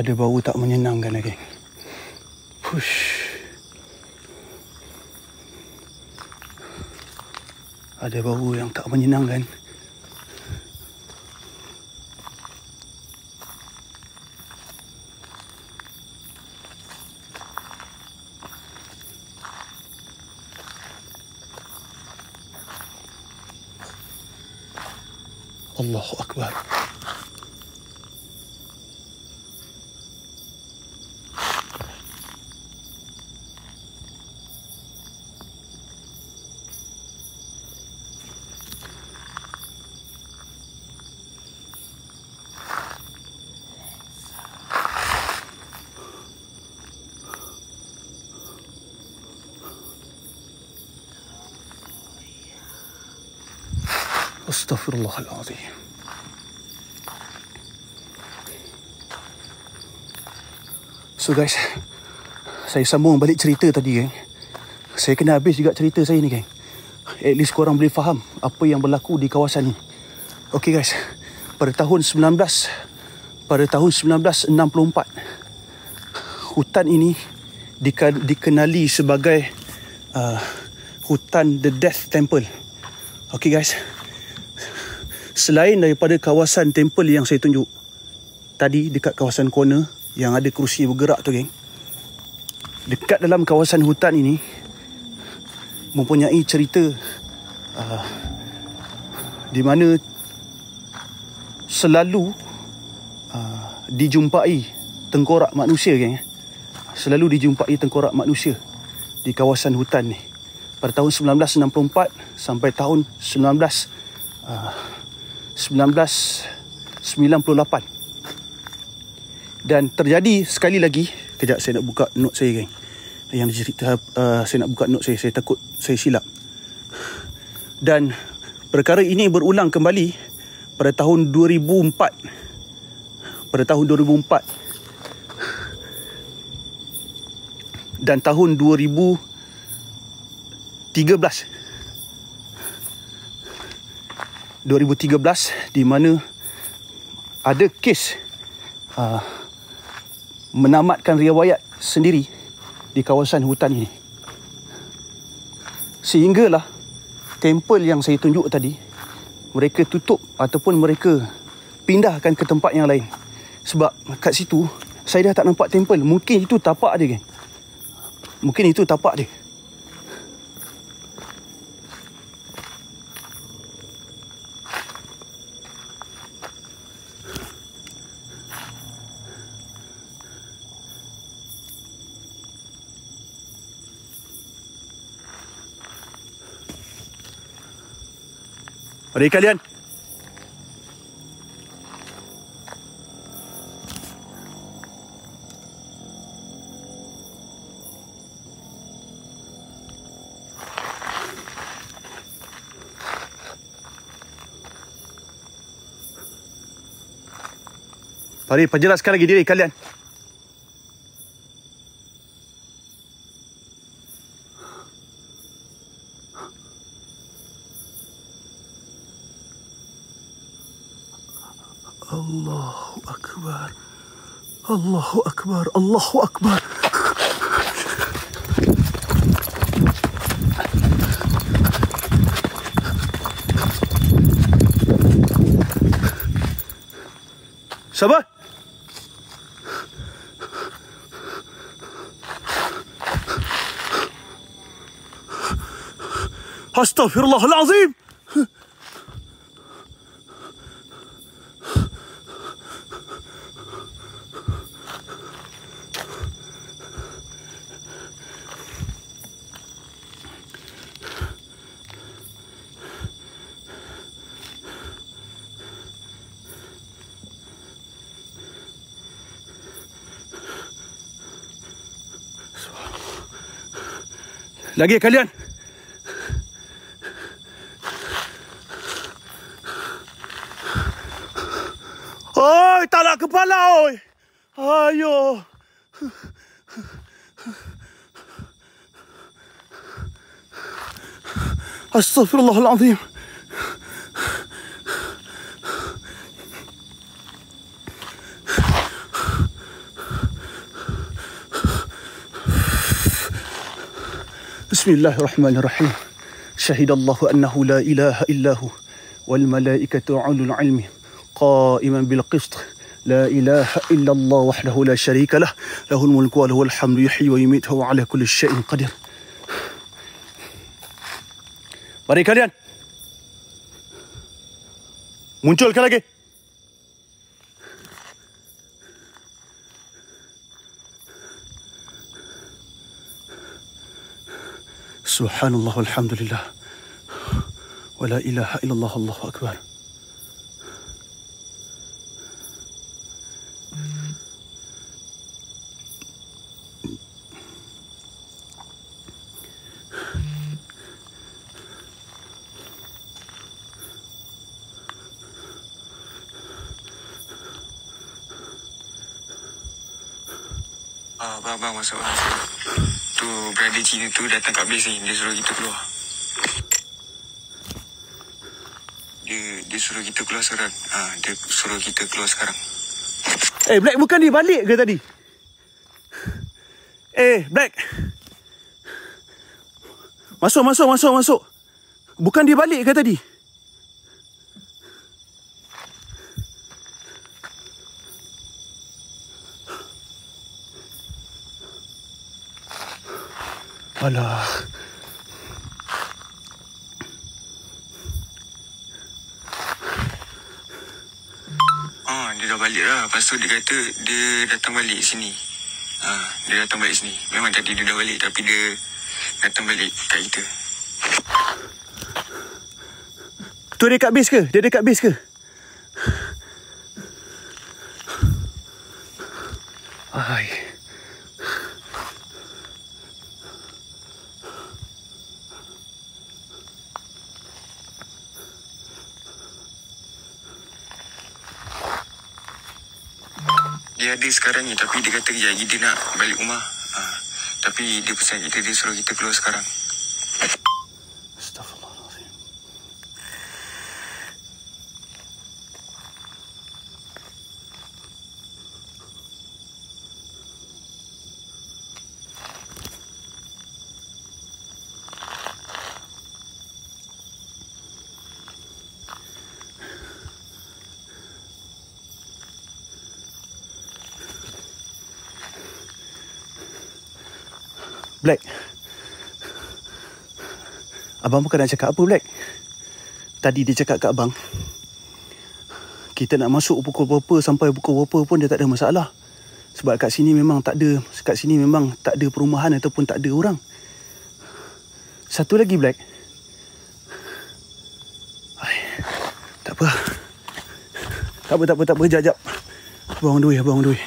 Ada bau tak menyenangkan lagi. Push. Ada bau yang tak menyenangkan. Allahu Akbar. Astaghfirullahalazim. So guys, saya sambung balik cerita tadi, geng. Saya kena habis juga cerita saya ni, geng. At least korang boleh faham apa yang berlaku di kawasan ni. Okay guys, pada tahun 1964, hutan ini dikenali sebagai hutan The Death Temple. Okay guys, selain daripada kawasan temple yang saya tunjuk tadi dekat kawasan corner yang ada kerusi bergerak tu, geng, dekat dalam kawasan hutan ini mempunyai cerita di mana selalu dijumpai tengkorak manusia, geng. Selalu dijumpai tengkorak manusia di kawasan hutan ni pada tahun 1964 sampai tahun 1998. Dan terjadi sekali lagi. Kejap, saya nak buka note saya, geng. Yang cerita, saya nak buka note saya takut saya silap. Dan perkara ini berulang kembali pada tahun 2004. Pada tahun 2004 dan tahun 2013 di mana ada kes menamatkan riwayat sendiri di kawasan hutan ini. Sehinggalah temple yang saya tunjuk tadi mereka tutup ataupun mereka pindahkan ke tempat yang lain. Sebab kat situ saya dah tak nampak temple. Mungkin itu tapak dia, geng. Mungkin itu tapak dia. Mari kalian. Mari perjelaskan lagi diri kalian. Allahu Akbar. Allahu Akbar. Allahu Akbar. Sabar. Astaghfirullahalazim. Lagi kalian. Oi, tak nak kepala, oi. Ayo. Astaghfirullahalazim. Bismillahirrahmanirrahim. Syahidallahu annahu la ilaha illahu wal malaikatu ulul ilmi qa'iman bil qist. La ilaha illallah wahdahu la syarika lah. Lahul mulku wa lahul hamdu yuhyi wa yumiitu wa ala kulli syai'in qadir. Mari kalian. Munculkan lagi. Subhanallah walhamdulillah wa la ilaha illallah Allahu akbar. Bang, masuk. Tu brother Cina tu datang kat base ni. Dia suruh kita keluar. Dia suruh kita keluar sekarang. Dia suruh kita keluar sekarang. Black bukan dia balik ke tadi? Black. Masuk. Bukan dia balik ke tadi? Alah. Dia dah balik lah. Lepas tu dia kata dia datang balik sini. Dia datang balik sini. Memang tadi dia dah balik, tapi dia datang balik kat kita. Tu dia kat base ke? Dia dekat base ke? Ai. Dia ada sekarang ni, tapi dia kata kejap lagi dia nak balik rumah. Tapi dia pesan kita, dia suruh kita keluar sekarang. Astaghfirullahaladzim. Black. Abang bukan nak cakap apa, Black. Tadi dia cakap kat abang, kita nak masuk pukul berapa sampai pukul berapa pun dia tak ada masalah. Sebab kat sini memang tak ada perumahan ataupun tak ada orang. Satu lagi, Black. Tak apa. Jap. Abang duit.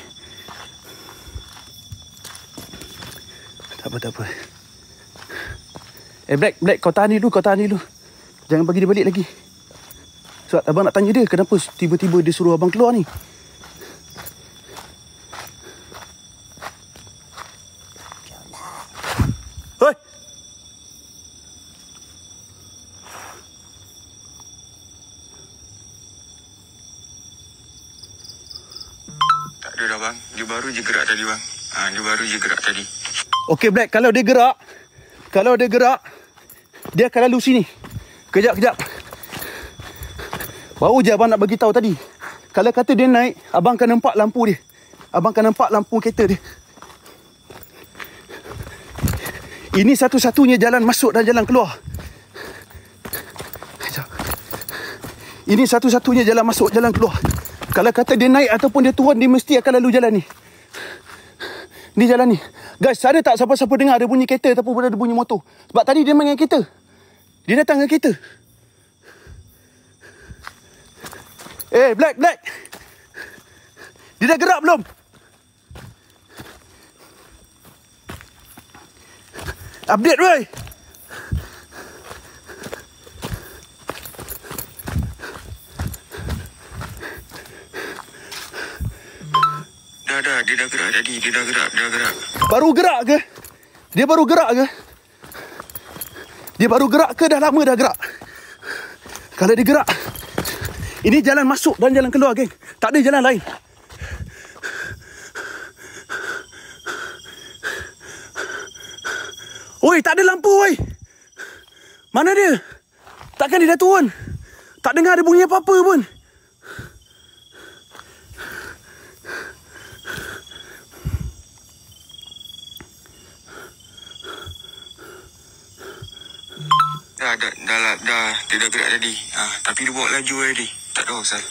Tak apa. Black, kau tahan dulu. Jangan bagi dia balik lagi. Sebab abang nak tanya dia, kenapa tiba-tiba dia suruh abang keluar ni? Hoi! Tak ada dah bang. Dia baru je gerak tadi bang. Okey Black, kalau dia gerak, dia akan lalu sini. Kejap. Baru je abang nak bagi tahu tadi. Kalau kata dia naik, abang akan nampak lampu dia. Abang akan nampak lampu kereta dia. Ini satu-satunya jalan masuk dan jalan keluar. Kejap. Ini satu-satunya jalan masuk, jalan keluar. Kalau kata dia naik ataupun dia turun, dia mesti akan lalu jalan ni. Ni jalan ni. Guys, ada tak siapa-siapa dengar ada bunyi kereta ataupun ada bunyi motor? Sebab tadi dia main dengan kereta. Dia datang dengan kereta. Black. Dia dah gerak belum? Update, Roy. Dah. Dia dah gerak tadi. Dia dah gerak. Baru gerak ke? Dia baru gerak ke? Dia baru gerak ke dah lama dah gerak? Kalau dia gerak, ini jalan masuk dan jalan keluar, geng. Tak ada jalan lain. Oi, tak ada lampu. lampu, woi. Mana dia? Takkan dia dah turun? Tak dengar ada bunyi apa-apa pun. Dah. Dia dah gerak tadi. Tapi dia bawa laju tadi. Tak tahu asal.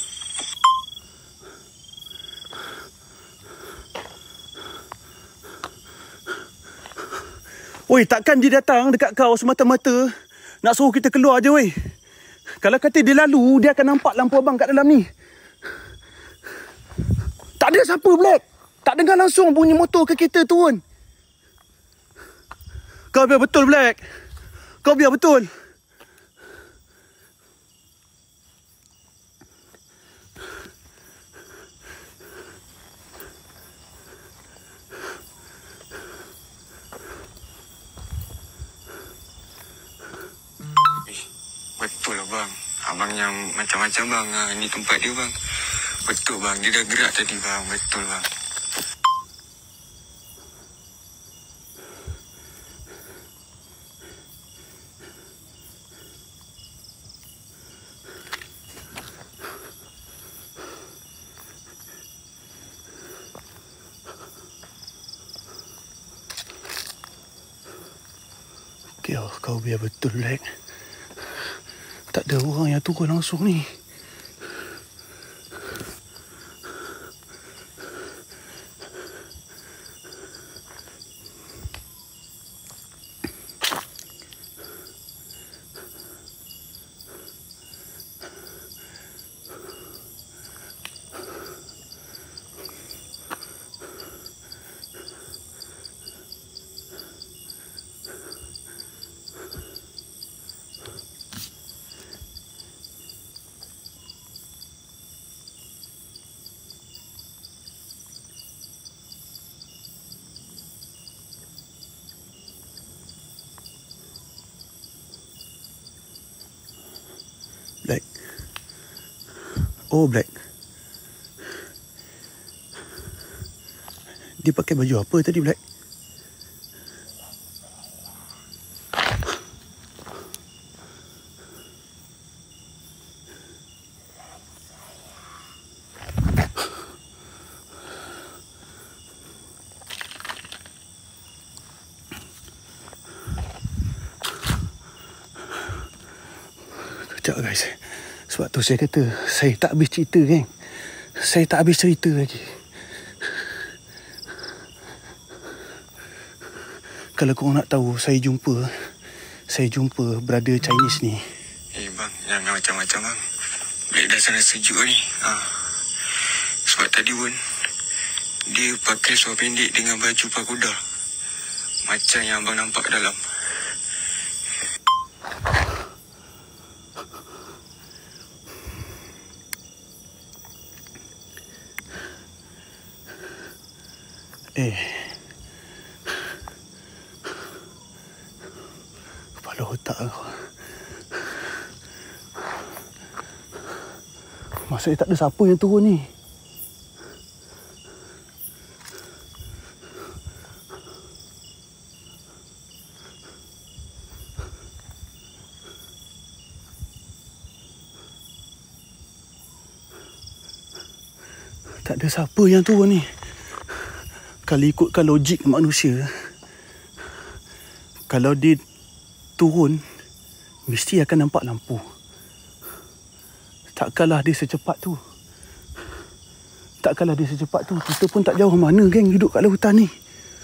Woi, takkan dia datang dekat kau semata-mata nak suruh kita keluar je, woi. Kalau kata dia lalu, dia akan nampak lampu abang kat dalam ni. Tak ada siapa, Black. Tak dengar langsung bunyi motor ke kereta turun. Kau biar betul, Black. Kau biar betul. Betul lah bang. Abang yang macam-macam bang. Ini tempat dia bang. Betul bang. Dia dah gerak tadi bang. Betul bang. Kau biar betul, Black. Tak ada orang yang turun langsung ni. Black. Oh, Black. Dia pakai baju apa tadi, Black? Sekejap, guys. Sebab tu saya kata saya tak habis cerita, geng. Saya tak habis cerita lagi. Kalau korang nak tahu, saya jumpa brother Chinese ni. Bang, jangan macam-macam bang. Black dah sana sejuk ni. Sebab tadi pun dia pakai seluar pendek dengan baju pagoda. Macam yang abang nampak dalam. Kepala otak kau. Maksudnya tak ada siapa yang turun ni. Tak ada siapa yang turun ni. Kalau ikutkan logik manusia, kalau dia turun, mesti akan nampak lampu. Takkanlah dia secepat tu. Kita pun tak jauh mana, geng, duduk kat lautan ni.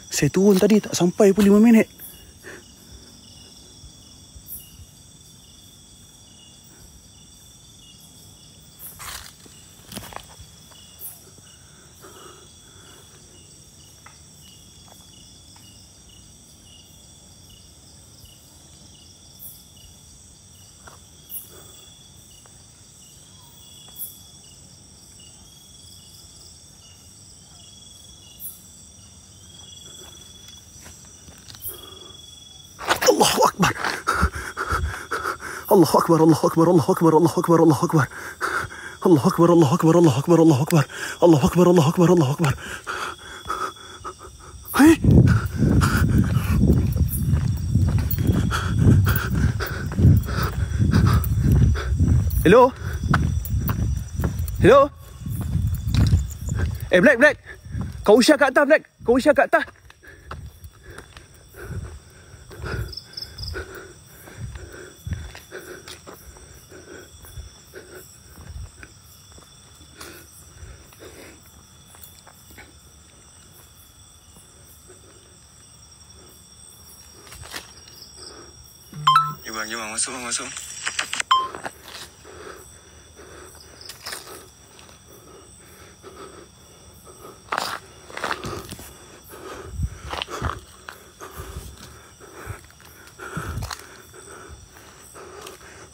Saya turun tadi tak sampai pun 5 minit. Allahu Akbar. Allahu Akbar, Allahu Akbar, Allahu Akbar, Allahu Akbar, Allahu Akbar. Allahu Akbar, Allahu Akbar, Allahu Akbar, Allahu Akbar. Allahu Akbar, Allahu Akbar, Allahu Akbar. Hai. Hello? Hello? Black. Kau usah kat atas, Black. Kau usah kat atas. Jom, masuk.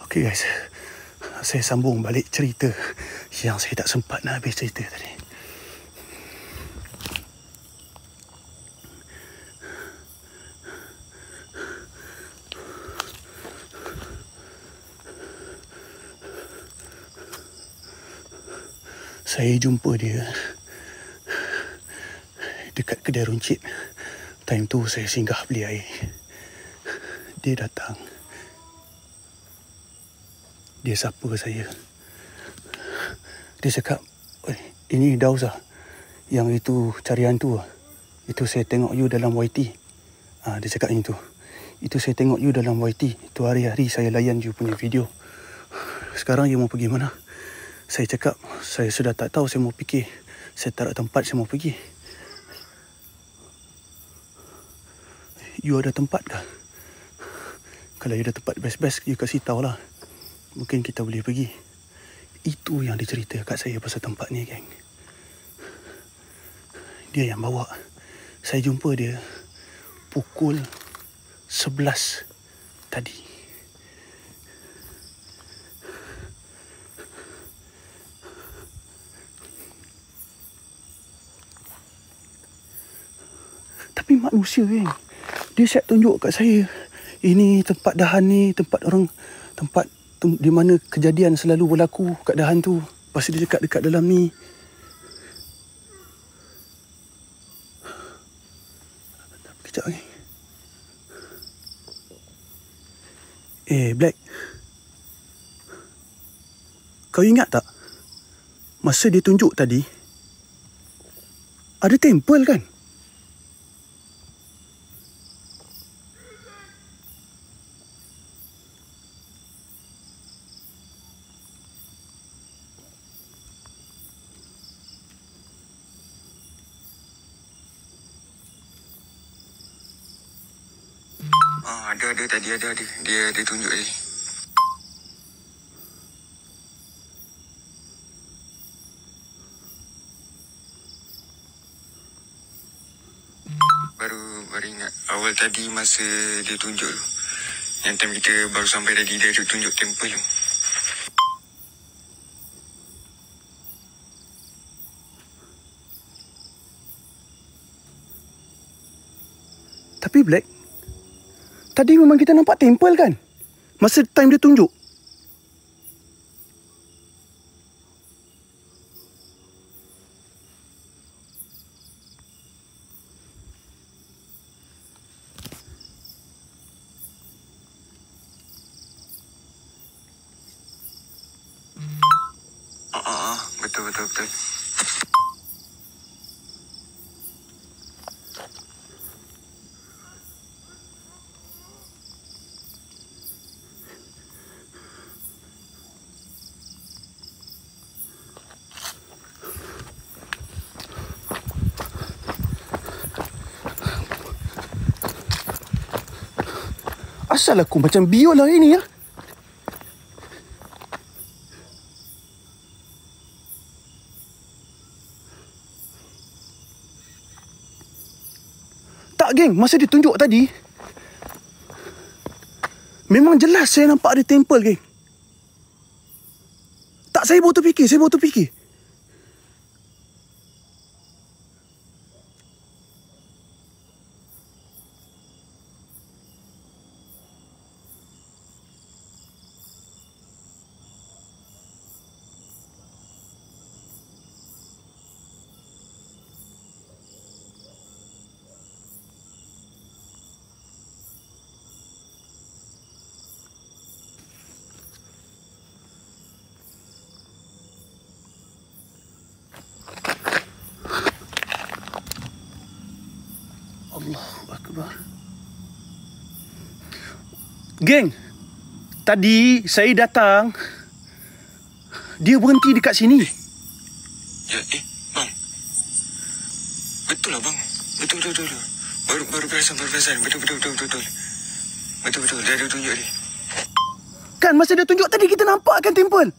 Okay guys, saya sambung balik cerita yang saya tak sempat nak habis cerita tadi. Saya jumpa dia dekat kedai runcit. Time tu saya singgah beli air. Dia datang. Dia sapa saya. Dia cakap, ini Daus lah. Yang itu cari hantu lah. Itu saya tengok you dalam YT. Dia cakap macam tu. Itu saya tengok you dalam YT. Itu hari-hari saya layan you punya video. Sekarang you mau pergi mana? Saya cakap, saya sudah tak tahu, saya mau fikir. Saya tak ada tempat saya mau pergi. You ada tempat kah? Kalau you ada tempat best-best, you kasih tahu lah. Mungkin kita boleh pergi. Itu yang dia cerita kat saya pasal tempat ni, geng. Dia yang bawa. Saya jumpa dia pukul 11 tadi. Tapi manusia, geng. Dia siap tunjuk kat saya. Ini tempat dahan ni, tempat di mana kejadian selalu berlaku kat dahan tu. Lepas dia dekat dalam ni. Kejap ni. Black. Kau ingat tak? Masa dia tunjuk tadi, ada temple kan? Ada tadi ada. Dia tunjuk tadi. Baru ingat awal tadi masa dia tunjuk tu. Yang time kita baru sampai tadi, dia tunjuk temple tu. Tapi Black, tadi memang kita nampak temple kan? Masa time dia tunjuk. Betul. Asal aku macam biol lah ini ya. Tak geng, masa dia tunjuk tadi, memang jelas saya nampak ada temple geng. Tak, saya baru terfikir. Allahu Akbar. Geng, tadi saya datang, dia berhenti dekat sini. Ya, bang. Betul lah, bang. Betul. Baru perasan. Betul. Betul. Dia ada tunjuk ni. Kan masa dia tunjuk tadi kita nampak kan temple.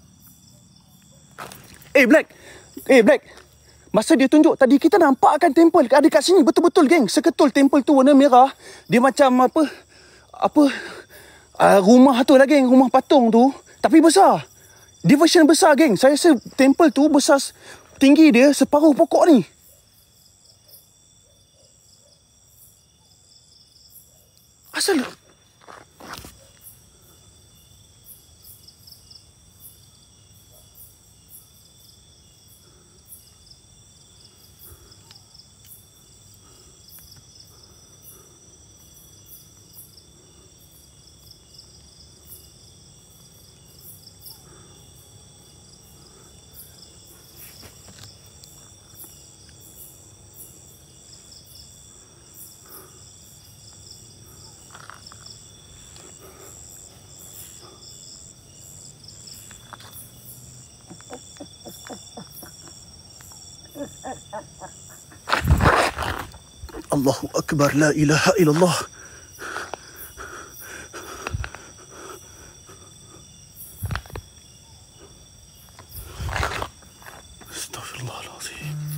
Black. Masa dia tunjuk tadi kita nampak kan temple ada kat sini. Betul-betul geng. Seketul temple tu warna merah. Dia macam rumah tu lah geng. Rumah patung tu. Tapi besar. Dia version besar geng. Saya rasa temple tu besar. Tinggi dia separuh pokok ni. Asal Allahu Akbar, la ilaha illallah. Astaghfirullahalazim.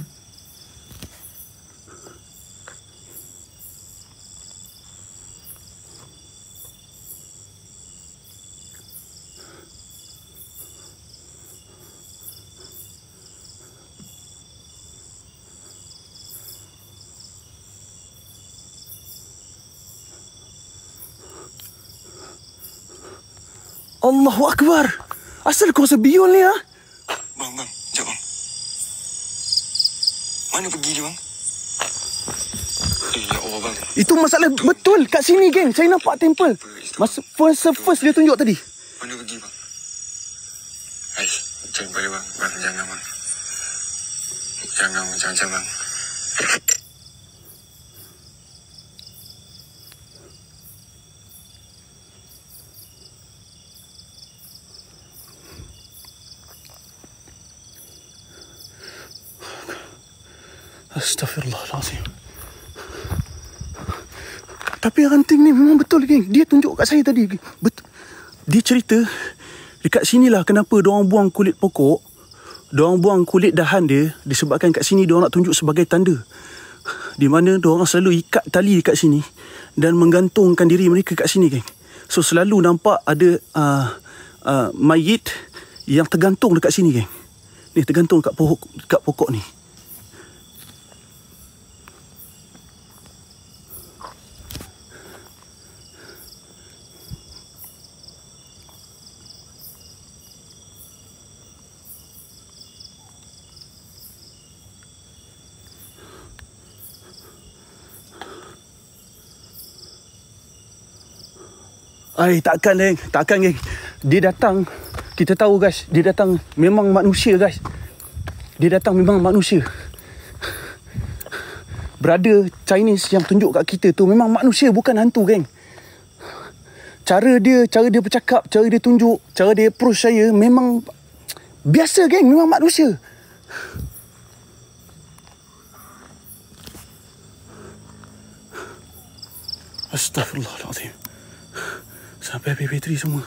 Allahu Akbar. Asal kau rasa biol ni, ha? Bang. Sekejap, bang. Mana pergi dia, bang? Ya Allah, bang. Itu masalah betul kat sini, geng. Saya nampak temple. Masa first dia tunjuk tadi. Mana pergi, bang? Jangan balik, bang. Bang, jangan, bang. Jangan, bang. Astaghfirullahalazim. Tapi ranting ni memang betul, geng. Dia tunjuk kat saya tadi. Betul. Dia cerita dekat sinilah kenapa diorang buang kulit pokok. Diorang buang kulit dahan dia disebabkan kat sini diorang nak tunjuk sebagai tanda. Di mana diorang selalu ikat tali dekat sini dan menggantungkan diri mereka kat sini, geng. So selalu nampak ada mayit yang tergantung dekat sini, geng. Ni tergantung kat pokok ni. Takkan geng. Dia datang, kita tahu guys, dia datang memang manusia, guys. Dia datang memang manusia. Brother Chinese yang tunjuk kat kita tu memang manusia, bukan hantu, geng. Cara dia bercakap, cara dia tunjuk, cara dia approach saya memang biasa, geng. Memang manusia. Astaghfirullahaladzim. Sampai PP3 semua.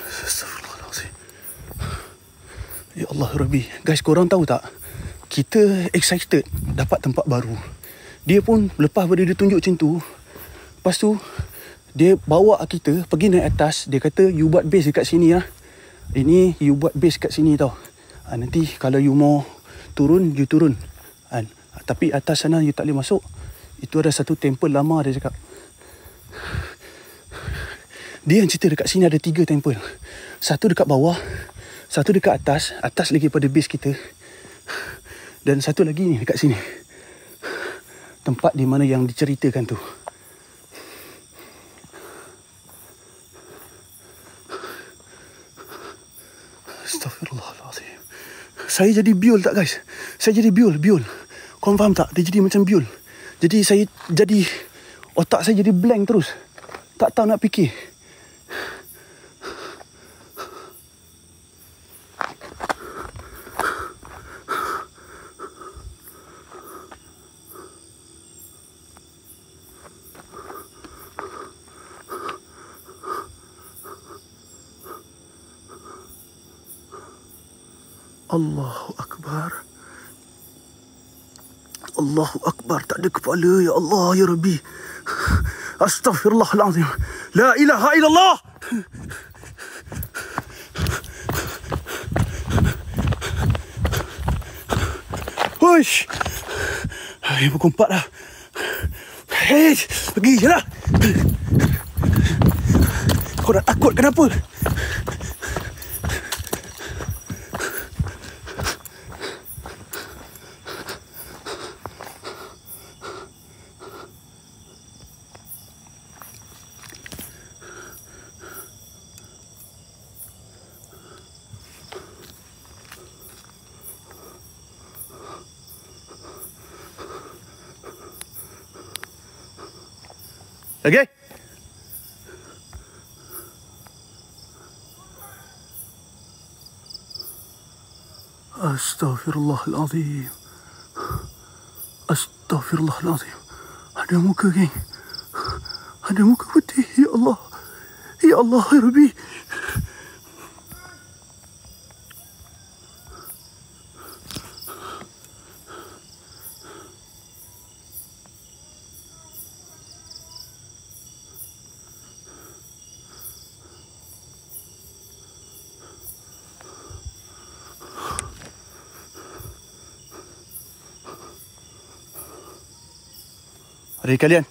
Astaghfirullahaladzim. Ya Allah Rabbi. Guys, korang tahu tak? Kita excited dapat tempat baru. Dia pun lepas pada dia tunjuk macam tu, lepas tu dia bawa kita pergi naik atas. Dia kata you buat base dekat sini, ya. Ini you buat base kat sini tau. Nanti kalau you mau turun, you turun. Tapi atas sana you tak boleh masuk. Itu ada satu temple lama, dia cakap. Dia yang cerita dekat sini ada 3 temple. Satu dekat bawah, satu dekat atas. Atas lagi pada base kita. Dan satu lagi ni dekat sini, tempat di mana yang diceritakan tu. Astaghfirullahaladzim. Saya jadi biol tak guys? Saya jadi biol. Korang faham tak? Dia jadi macam biol. Jadi otak saya jadi blank terus. Tak tahu nak fikir. Allahu Akbar. Allahu Akbar. Tak ada kepala. Ya Allah, ya Rabbi. Astaghfirullahaladzim. La ilaha illallah. Huish. Hai, pukul 4 dah. Hei, pergi je lah. Kau dah takut kenapa? Okay? Astaghfirullahaladzim. Astaghfirullahaladzim. Ada muka, geng. Ada muka putih. Ya Allah. Ya Allah, ya Rabbi. Adik kalian.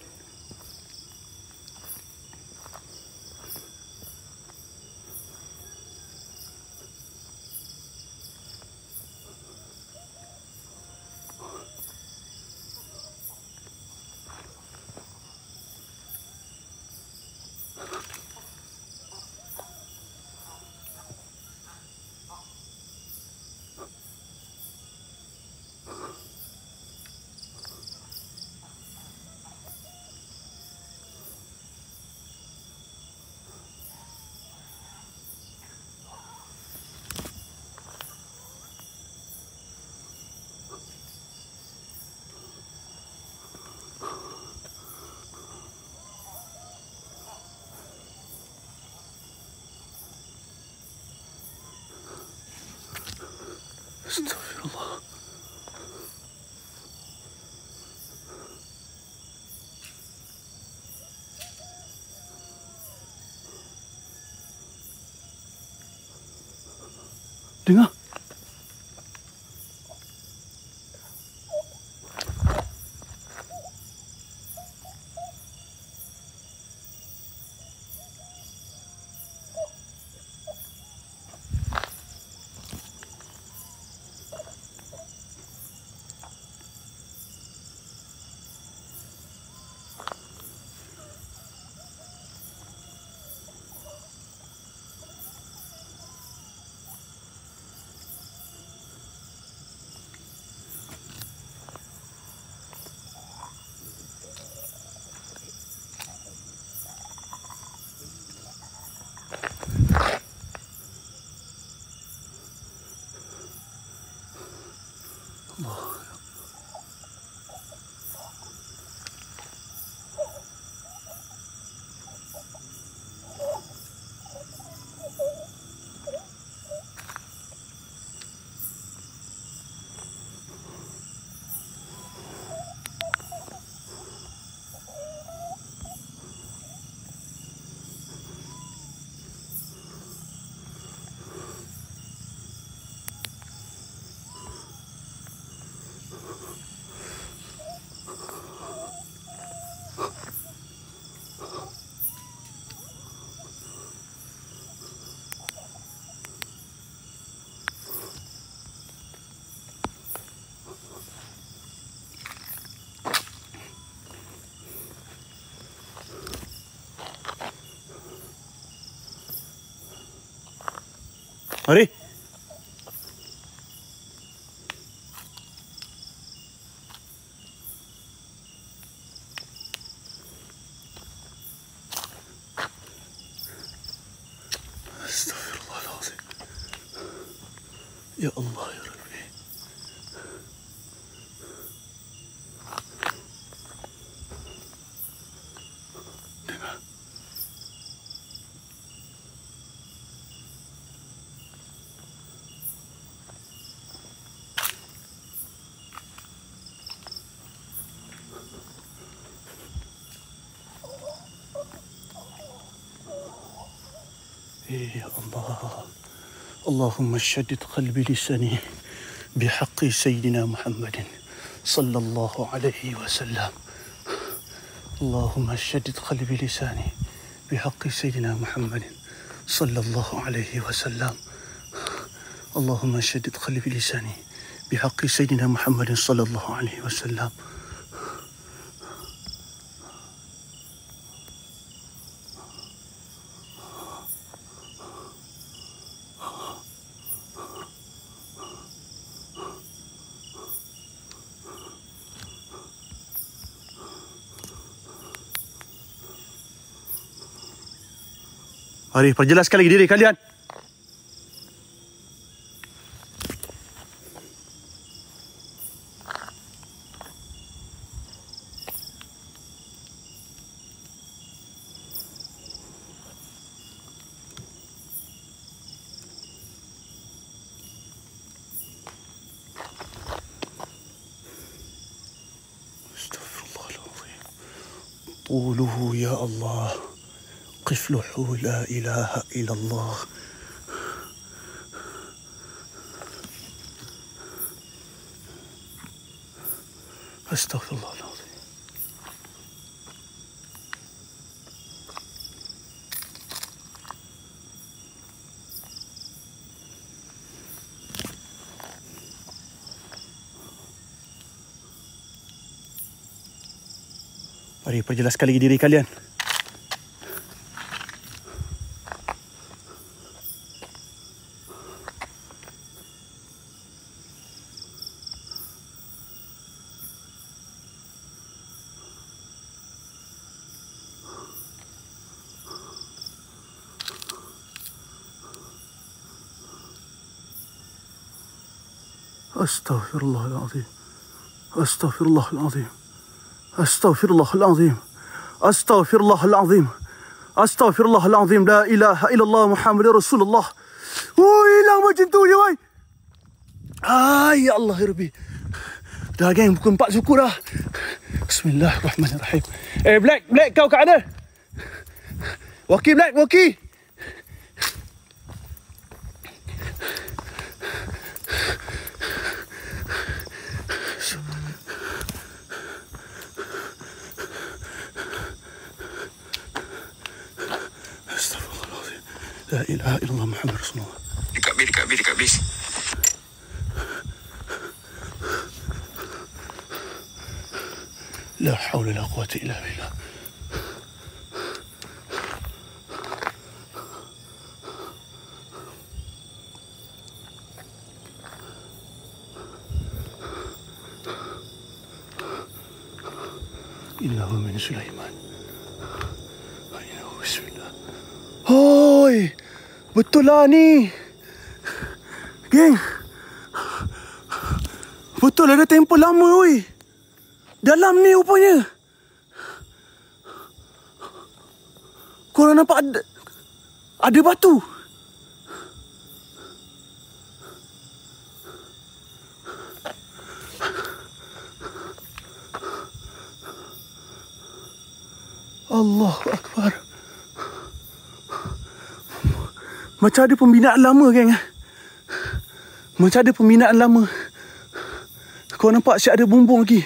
Astagfirullah. Dengar. Mari. Astaghfirullahaladzim. Ya Allah, ya Rabbi. Dengar. يا الله اللهم شدد قلبي لساني بحق سيدنا محمد صلى الله عليه وسلم. اللهم شدد قلبي لساني بحق سيدنا محمد صلى الله عليه وسلم. اللهم شدد قلبي لساني بحق سيدنا محمد صلى الله عليه وسلم. Mari, perjelaskan lagi diri kalian. Astaghfirullahaladzim. Quluhu ya Allah. قفله لا إله إلا الله. أستغفر الله العظيم. Mari perjelaskan lagi diri kalian. أستغفر الله العظيم. أستغفر الله العظيم. أستغفر الله العظيم. أستغفر الله العظيم. أستغفر الله العظيم. لا إله إلا الله محمد رسول الله. hilang macam tu je, wai. Ya Allah, ya Rabbi. Dah, geng, pukul 4 suku dah. Bismillahirrahmanirrahim. Black, kau kat mana? Waki, Black, Waki. Astagfirullahaladzim. La ilaha illallah Muhammad Rasulullah. Dekat bis. La hawla la quwwata illa billah. Innahu min Sulaiman. Innahu bismillah. Hoi, betul lah ni. Geng, betul ada tempoh lama, oi. Dalam ni rupanya. Korang nampak ada batu. Allahu Akbar. Macam ada pembinaan lama, geng. Macam ada pembinaan lama. Kau nampak asyik ada bumbung lagi.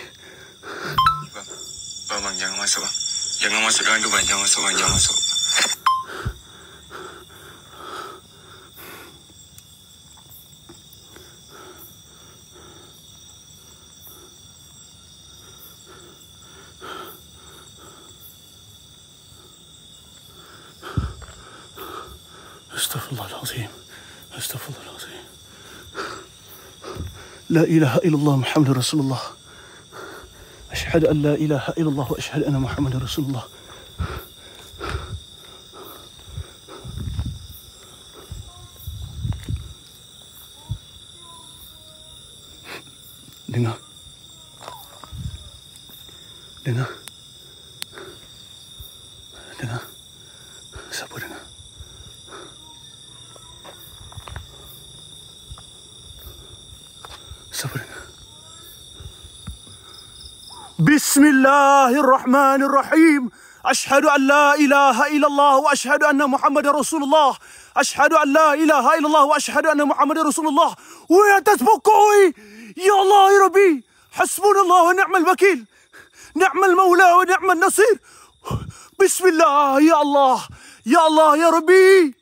Bang, jangan masuk, bang. Jangan masuk dalam tu, bang. Jangan masuk, bang. Jangan masuk. Astaghfirullahaladzim. Astaghfirullahaladzim. La ilaha illallah Muhammadur Rasulullah. Asyhadu an la ilaha illallah wa asyhadu anna Muhammadar Rasulullah. Dengar. Dengar. Dengar. Siapa dengar? Siapa dengar? Bismillahirrahmanirrahim. Asyhadu an la ilaha illallah wa asyhadu anna Muhammadar Rasulullah. Asyhadu an la ilaha illallah wa asyhadu anna Muhammadar Rasulullah. Wa atas pokok. Ya Allah ya Rabbi. Hasbunallah wa ni'mal wakil. Ni'mal maula wa ni'mal nasir. Bismillah ya Allah. Ya Allah ya Rabbi.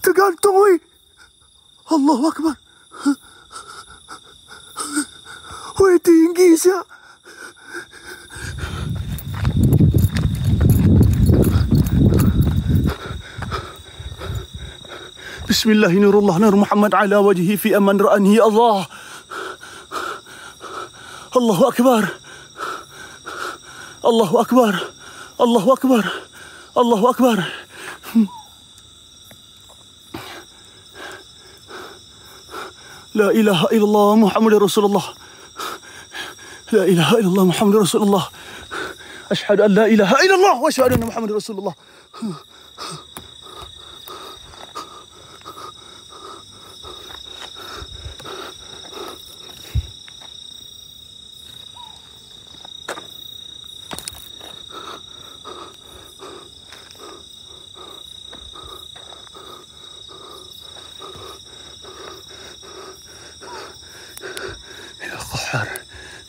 Tergantung weh. Allahu Akbar. Weh tinggi siap. Bismillahirrahmanirrahim. Nur Muhammad ala wajhi fi aman ra'ani Allah. Allahu Akbar. Allahu Akbar. Allahu Akbar. Allahu Akbar. La ilaha illallah Muhammadur Rasulullah. La ilaha illallah Muhammadur Rasulullah. Asyhadu an la ilaha illallah wa asyhadu anna Muhammadar Rasulullah.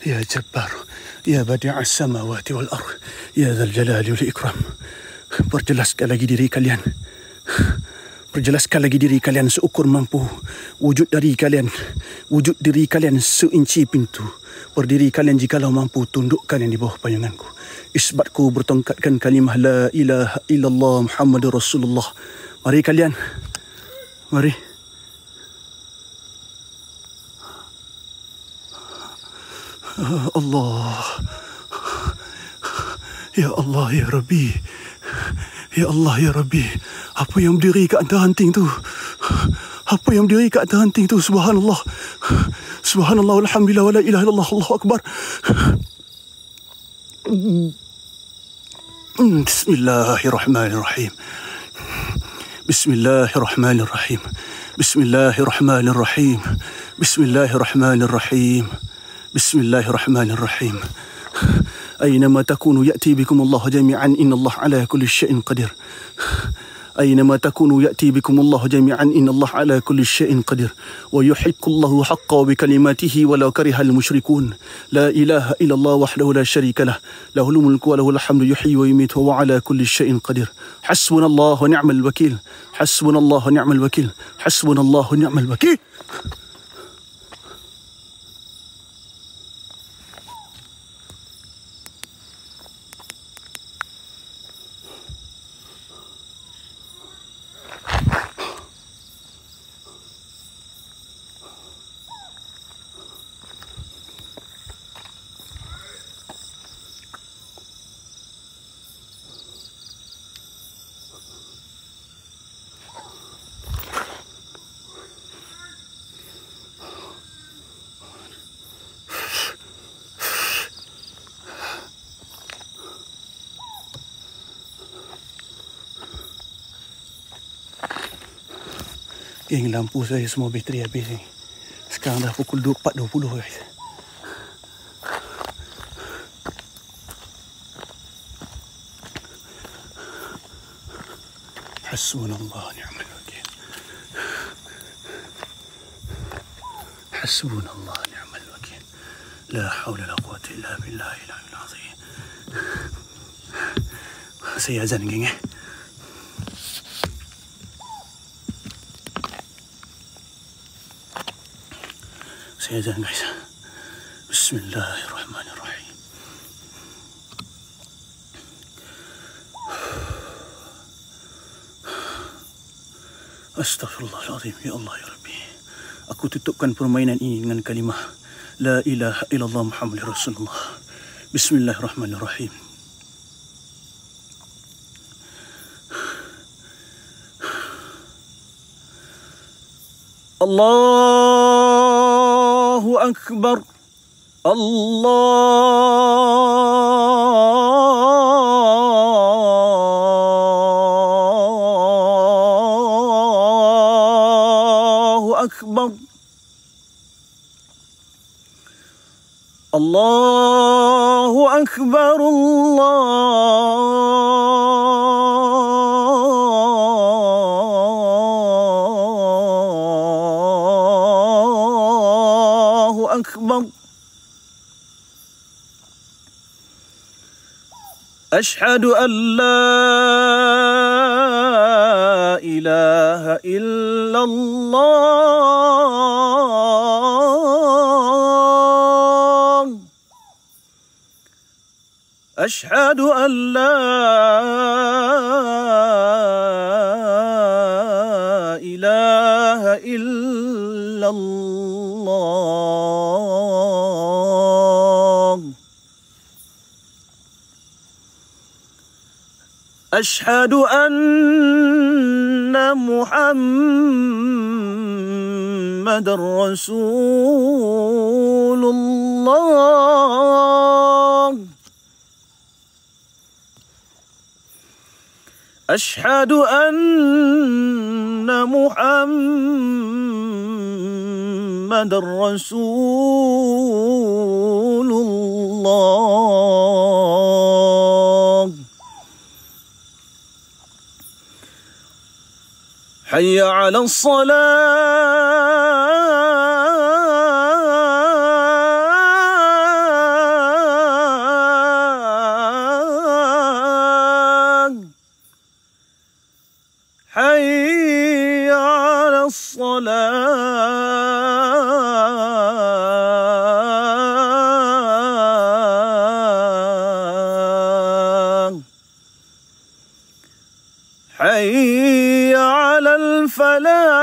يا جبار يا بديع السماوات والأرض يا ذا الجلال والإكرام. Perjelaskan lagi diri kalian. Perjelaskan lagi diri kalian seukur mampu. Wujud diri kalian seinci pintu. Berdiri kalian jikalau mampu, tunduk kalian di bawah panjanganku. Isbatku bertongkatkan kalimah la ilaha illallah Muhammadur Rasulullah. Mari kalian. Mari. Allah. Ya Allah ya Rabbi. Ya Allah ya Rabbi. Apa yang berdiri kat antara hanting tu? Apa yang berdiri kat antara hanting tu? Subhanallah. Subhanallah walhamdulillah wa la ilaha illallah. Allahu Akbar. Bismillahirrahmanirrahim. Bismillahirrahmanirrahim. Bismillahirrahmanirrahim. Bismillahirrahmanirrahim. Bismillahirrahmanirrahim. أينما تكونوا يأتي بكم الله جميعا إن الله على كل شيء قدير. أينما تكونوا يأتي بكم الله جميعا إن الله على كل شيء قدير. ويحق الله حقه بكلماته ولو كره المشركون. لا إله إلا الله وحده لا شريك له. له الملك وله الحمد يحيي ويميت وهو على كل شيء قدير. حسبنا الله ونعم الوكيل. حسبنا الله ونعم الوكيل. حسبنا الله ونعم الوكيل. Geng, lampu saya semua bateri habis ni. Sekarang dah pukul 4.20 guys. Hasbunallah ni'mal wakil. Hasbunallah ni'mal wakil. La hawla la quwwata illa billahil aliyyil azim. Saya azan geng Saya azan guys. Bismillahirrahmanirrahim. Bismillahirrahmanirrahim. Bismillahirrahmanirrahim. Bismillahirrahmanirrahim. Bismillahirrahmanirrahim. Bismillahirrahmanirrahim. Bismillahirrahmanirrahim. Bismillahirrahmanirrahim. Bismillahirrahmanirrahim. Bismillahirrahmanirrahim. Bismillahirrahmanirrahim. Astaghfirullahaladzim. Ya Allah, ya Rabbi. Aku tutupkan permainan ini dengan kalimah La ilaha illallah Muhammadur Rasulullah. Bismillahirrahmanirrahim. Allahu Akbar. Allahu Akbar. Allahu Akbar. Allahu Akbar. Ashhadu an la ilaha illallah. Ashhadu an la ilaha illallah. Ashhadu anna Muhammadar Rasulullah. Ashhadu anna Muhammadar Rasulullah. Hayya 'alas salah. Hayya 'alas salah. Hayya 'alal falah.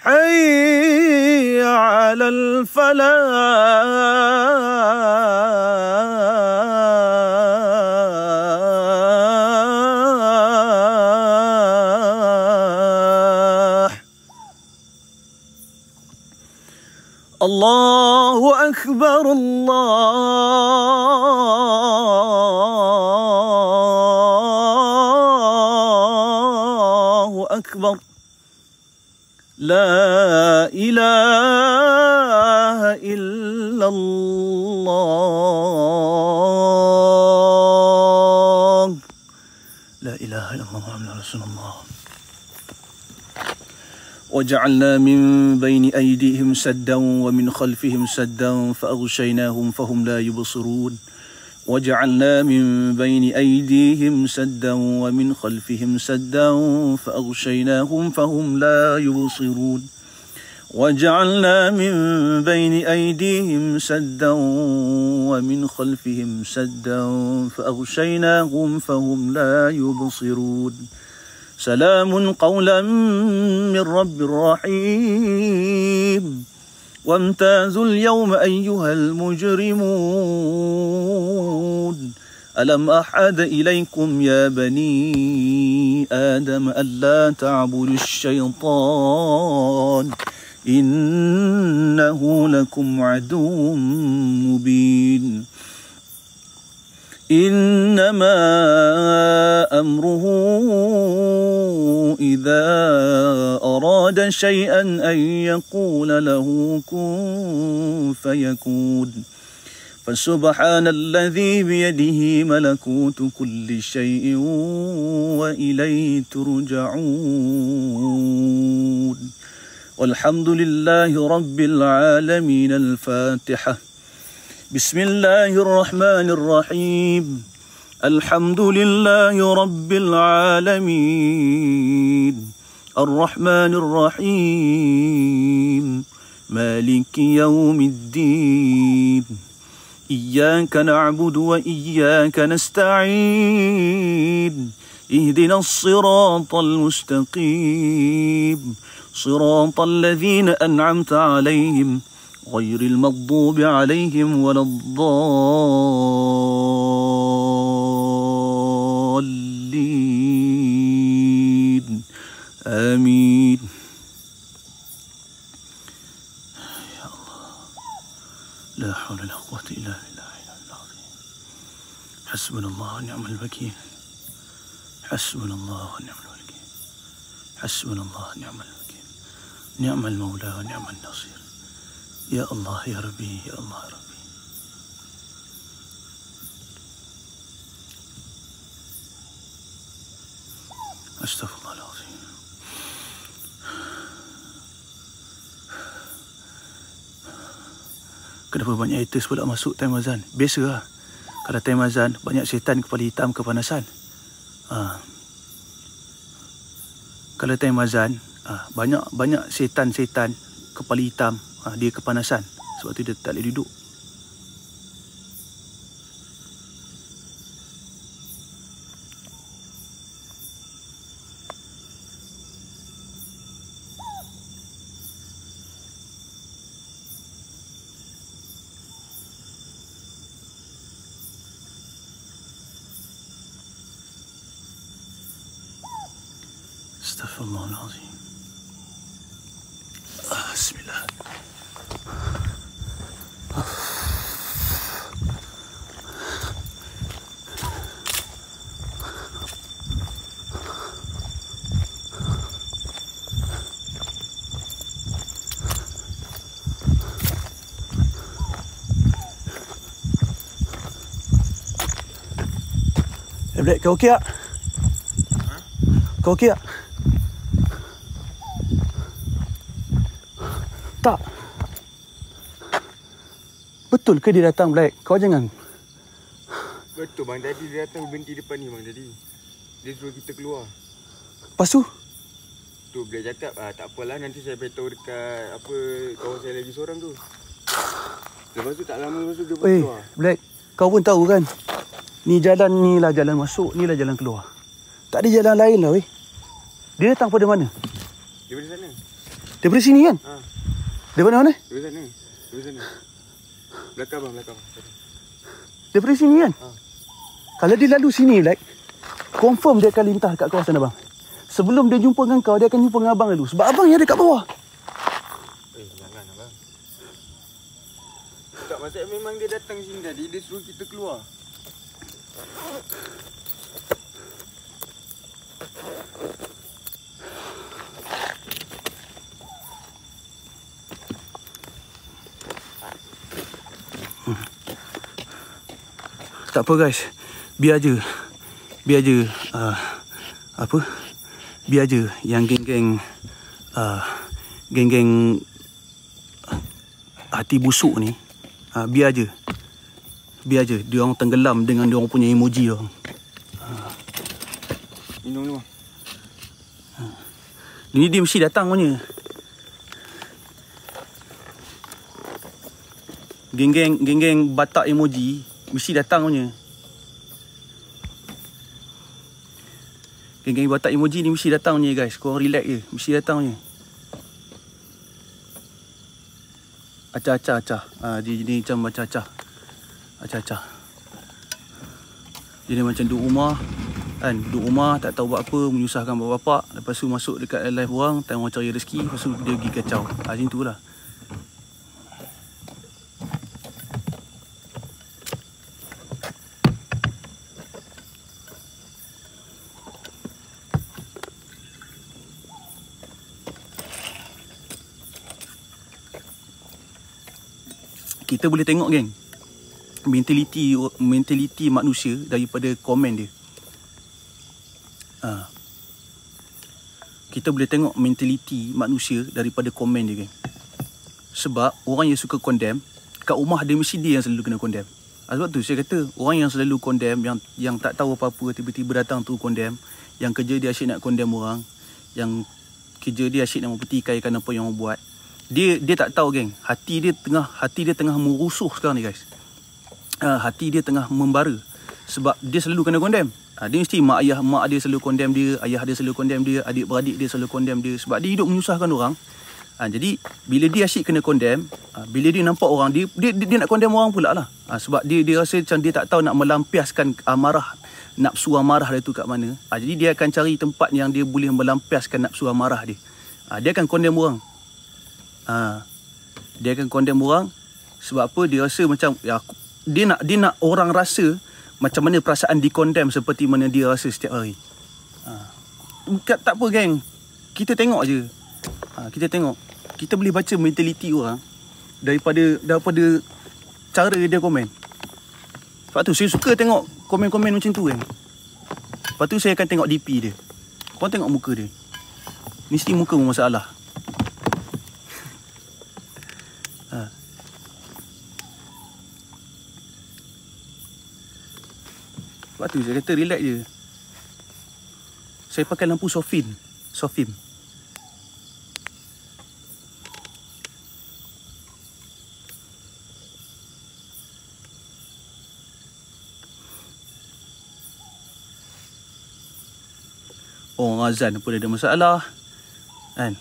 Hayya 'alal falah. Allahu Akbar. Allahu Akbar. La ilaha illallah. La ilaha illallah Muhammadur Rasulullah. وجعلنا من بين أيديهم سدا ومن خلفهم سدا فأغشيناهم فهم لا يبصرون. وجعلنا من بين أيديهم سدا ومن خلفهم سدا فأغشيناهم فهم لا يبصرون. وجعلنا من بين أيديهم سدا ومن خلفهم سدا فأغشيناهم فهم لا يبصرون. سلام قولا من رب رحيم. وامتازوا اليوم أيها المجرمون. ألم أحد إليكم يا بني آدم ألا تعبدوا الشيطان إنه لكم عدو مبين. إنما أمره إذا أراد شيئا أن يقول له كن فيكون. فسبحان الذي بيده ملكوت كل شيء وإليه ترجعون. والحمد لله رب العالمين. الفاتحة. بسم الله الرحمن الرحيم. الحمد لله رب العالمين. الرحمن الرحيم. مالك يوم الدين إياك نعبد وإياك نستعين اهدنا الصراط المستقيم صراط الذين أنعمت عليهم غير المغضوب عليهم ولا الضالين آمين. يا الله لا حول ولا قوة إلا بالله العظيم. حسبنا الله ونعم الوكيل حسبنا الله ونعم الوكيل حسبنا الله ونعم الوكيل نعم المولى ونعم النصير. يا الله يا ربي يا الله يا ربي. Astaghfirullahaladzim. Kenapa banyak haters pula masuk time azan? Biasa lah. Kalau time azan banyak setan kepala hitam kepanasan. Kalau time azan banyak setan-setan kepala hitam, dia kepanasan. Sebab tu dia tak boleh duduk. Astaghfirullahaladzim. Bismillah. Black, kau okey tak? Kau okey tak? Tak. Betul ke dia datang, Black? Kau jangan. Betul bang, tadi dia datang berhenti depan ni bang tadi. Dia suruh kita keluar. Lepas tu? Tu Black cakap, tak apalah nanti saya beritahu dekat apa kawan saya lagi seorang tu. Lepas tu tak lama lepas tu dia pun keluar. Black, kau pun tahu kan? Ni jalan ni lah jalan masuk, ni lah jalan keluar. Tak ada jalan lain lah weh. Dia datang pada mana? Daripada sana. Daripada sini kan? Daripada mana? Daripada sana. Daripada sana. Belakang bang, belakang. Daripada sini kan? Kalau dia lalu sini, Black, confirm dia akan lintah kat kawasan abang. Sebelum dia jumpa dengan kau, dia akan jumpa dengan abang dulu. Sebab abang yang ada kat bawah. Jangan abang. Tak, maksudnya memang dia datang sini tadi, dia suruh kita keluar. Tak apa guys, biar je biar je yang geng-geng hati busuk ni, biar je dia orang tenggelam dengan dia orang punya emoji dia orang. Minum dulu. Ni dia mesti datang punya. Geng-geng batak emoji mesti datang punya. Geng-geng batak emoji ni mesti datang punya guys. Korang relax je, mesti datang punya. Acah-acah. Dia ni macam acah-acah. Acah-acah. Dia ni macam duduk rumah kan, duduk rumah tak tahu buat apa, menyusahkan bapak-bapak. Lepas tu masuk dekat live orang, time orang cari rezeki, lepas tu dia pergi kacau. Macam tu lah. Kita boleh tengok geng, mentaliti manusia daripada komen dia. Kita boleh tengok mentaliti manusia daripada komen dia geng. Sebab orang yang suka condemn, kat rumah dia mesti dia yang selalu kena condemn. Sebab tu saya kata orang yang selalu condemn, yang tak tahu apa-apa tiba-tiba datang tu condemn, yang kerja dia asyik nak condemn orang, yang kerja dia asyik nak mempertikaikan apa yang orang buat, Dia tak tahu geng. Hati dia tengah merusuh sekarang ni guys. Hati dia tengah membara. Sebab dia selalu kena condemn. Dia mesti mak dia selalu condemn dia, ayah dia selalu condemn dia, adik-beradik dia selalu condemn dia. Sebab dia hidup menyusahkan orang. Jadi bila dia asyik kena condemn, bila dia nampak orang, dia nak condemn orang pula lah. Sebab dia rasa macam dia tak tahu nak melampiaskan amarah, nafsu amarah dia tu kat mana. Jadi dia akan cari tempat yang dia boleh melampiaskan nafsu amarah dia. Dia akan condemn orang. Dia akan condemn orang. Sebab apa? Dia rasa macam dia nak orang rasa macam mana perasaan di-condemn seperti mana dia rasa setiap hari. Tak apa geng. Kita tengok je. Kita tengok. Kita boleh baca mentaliti orang daripada cara dia komen. Sebab tu saya suka tengok komen-komen macam tu kan. Lepas tu saya akan tengok DP dia. Korang tengok muka dia. Mesti muka bermasalah. Sebab tu saya kata relax je. Saya pakai lampu Sofim. Orang azan pun ada masalah kan.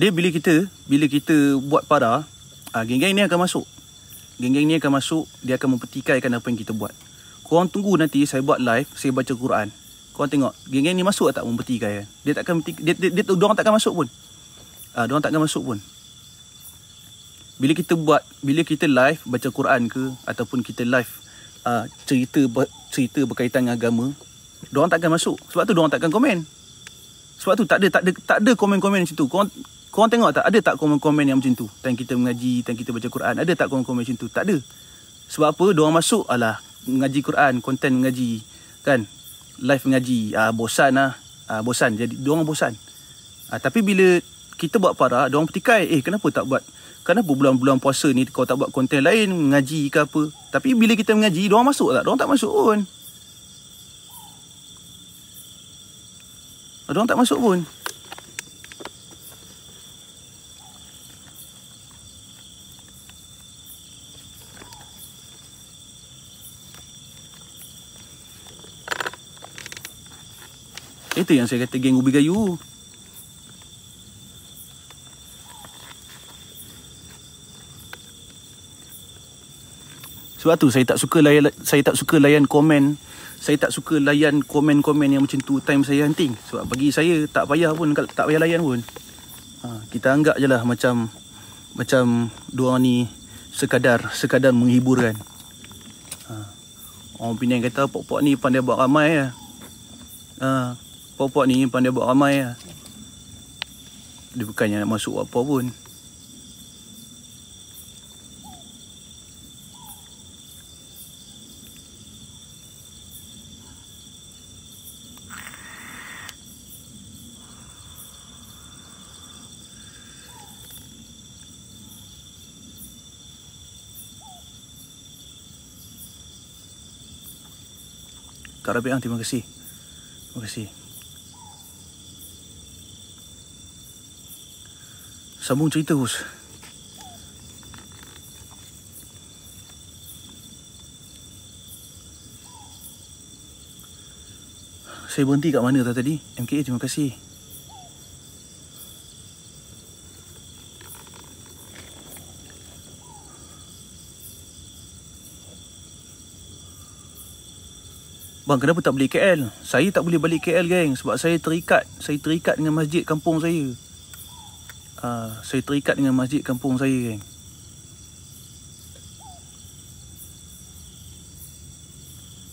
Dia bila kita buat para, geng-geng ni akan masuk. Geng-geng ni akan masuk, dia akan mempertikaikan apa yang kita buat. Korang tunggu nanti saya buat live, saya baca Quran. Korang tengok, geng-geng ni masuk tak mempertikai kan? Dia takkan diorang takkan masuk pun. Diorang takkan masuk pun. Bila kita live baca Quran ke ataupun kita live cerita berkaitan dengan agama, diorang takkan masuk. Sebab tu diorang takkan komen. Sebab tu tak ada komen-komen macam tu. Korang tengok tak? Ada tak komen-komen yang macam tu? Time kita mengaji, time kita baca Quran, ada tak komen-komen macam tu? Tak ada. Sebab apa? Diorang masuk, mengaji Quran, konten mengaji kan, live mengaji, bosan lah. Bosan, jadi diorang bosan. Tapi bila kita buat para, diorang petikai, kenapa bulan-bulan puasa ni kau tak buat konten lain, mengaji ke apa. Tapi bila kita mengaji, diorang masuk tak? Diorang tak masuk pun. Diorang tak masuk pun. Itu yang saya kata geng Ubi Gayu. Sebab tu saya tak suka layan komen. Saya tak suka layan komen-komen yang macam tu time saya hunting. Sebab bagi saya tak payah layan pun. Kita anggap je lah macam diorang ni sekadar menghibur kan. Orang Penang kata pok-pok ni pandai buat ramai lah. Pok-pok ni pandai buat ramai lah. Dia bukannya nak masuk apa pun. Kak Rabi'ah, terima kasih. Terima kasih. Sambung cerita, Hus. Saya berhenti kat mana tadi? MKA, terima kasih. Bang, kenapa tak balik KL? Saya tak boleh balik KL, geng. Sebab saya terikat dengan masjid kampung saya. Saya terikat dengan masjid kampung saya, geng.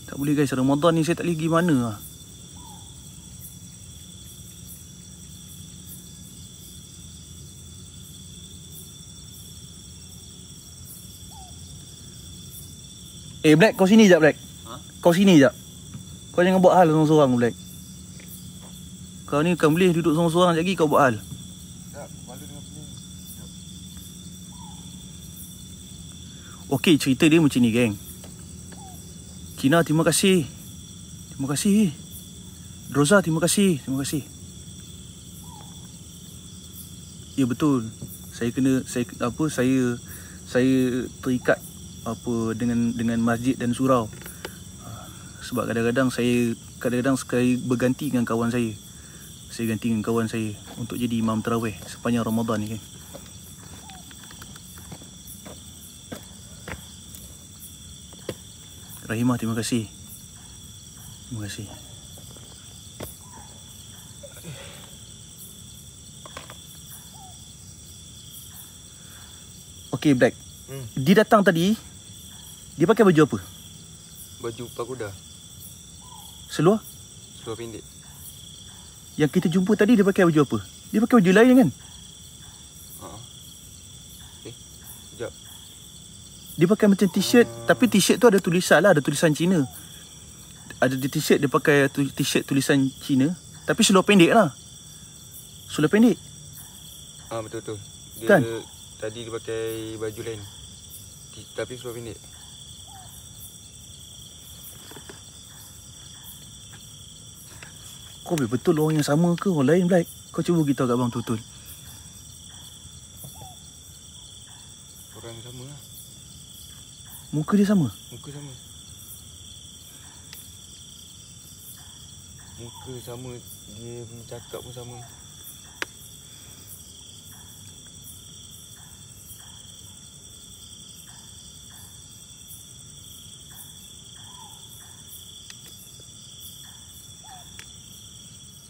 Tak boleh guys, Ramadan ni saya tak boleh pergi mana lah. Black, kau sini jap, Black. Kau sini jap. Kau jangan buat hal sorang-sorang, Black. Kau ni kan boleh duduk sorang-sorang sekejap lagi kau buat hal. Okey, cerita dia macam ni, geng. Kina, terima kasih. Terima kasih. Roza, terima kasih. Terima kasih. Ya betul. Saya terikat dengan masjid dan surau. Sebab kadang-kadang saya berganti dengan kawan saya. Saya ganti dengan kawan saya untuk jadi imam tarawih sepanjang Ramadan ni kan. Rahimah, terima kasih. Terima kasih. Okay, Black. Dia datang tadi, dia pakai baju apa? Baju pagoda. Seluar? Seluar pendek. Yang kita jumpa tadi dia pakai baju apa? Dia pakai baju lain kan? Sekejap. Dia pakai macam t-shirt, tapi t-shirt tu ada tulisan lah, ada tulisan Cina. Ada di t-shirt dia pakai t-shirt tulisan Cina, tapi seluar pendek lah. Seluar pendek. Betul-betul. Dia Kan? Tadi dia pakai baju lain. Tapi seluar pendek. Kau betul orang yang sama ke orang lain, Black? Kau cuba beritahu kat abang betul-betul. Orang yang sama lah. Muka dia sama? Muka sama. Muka sama. Dia cakap pun sama.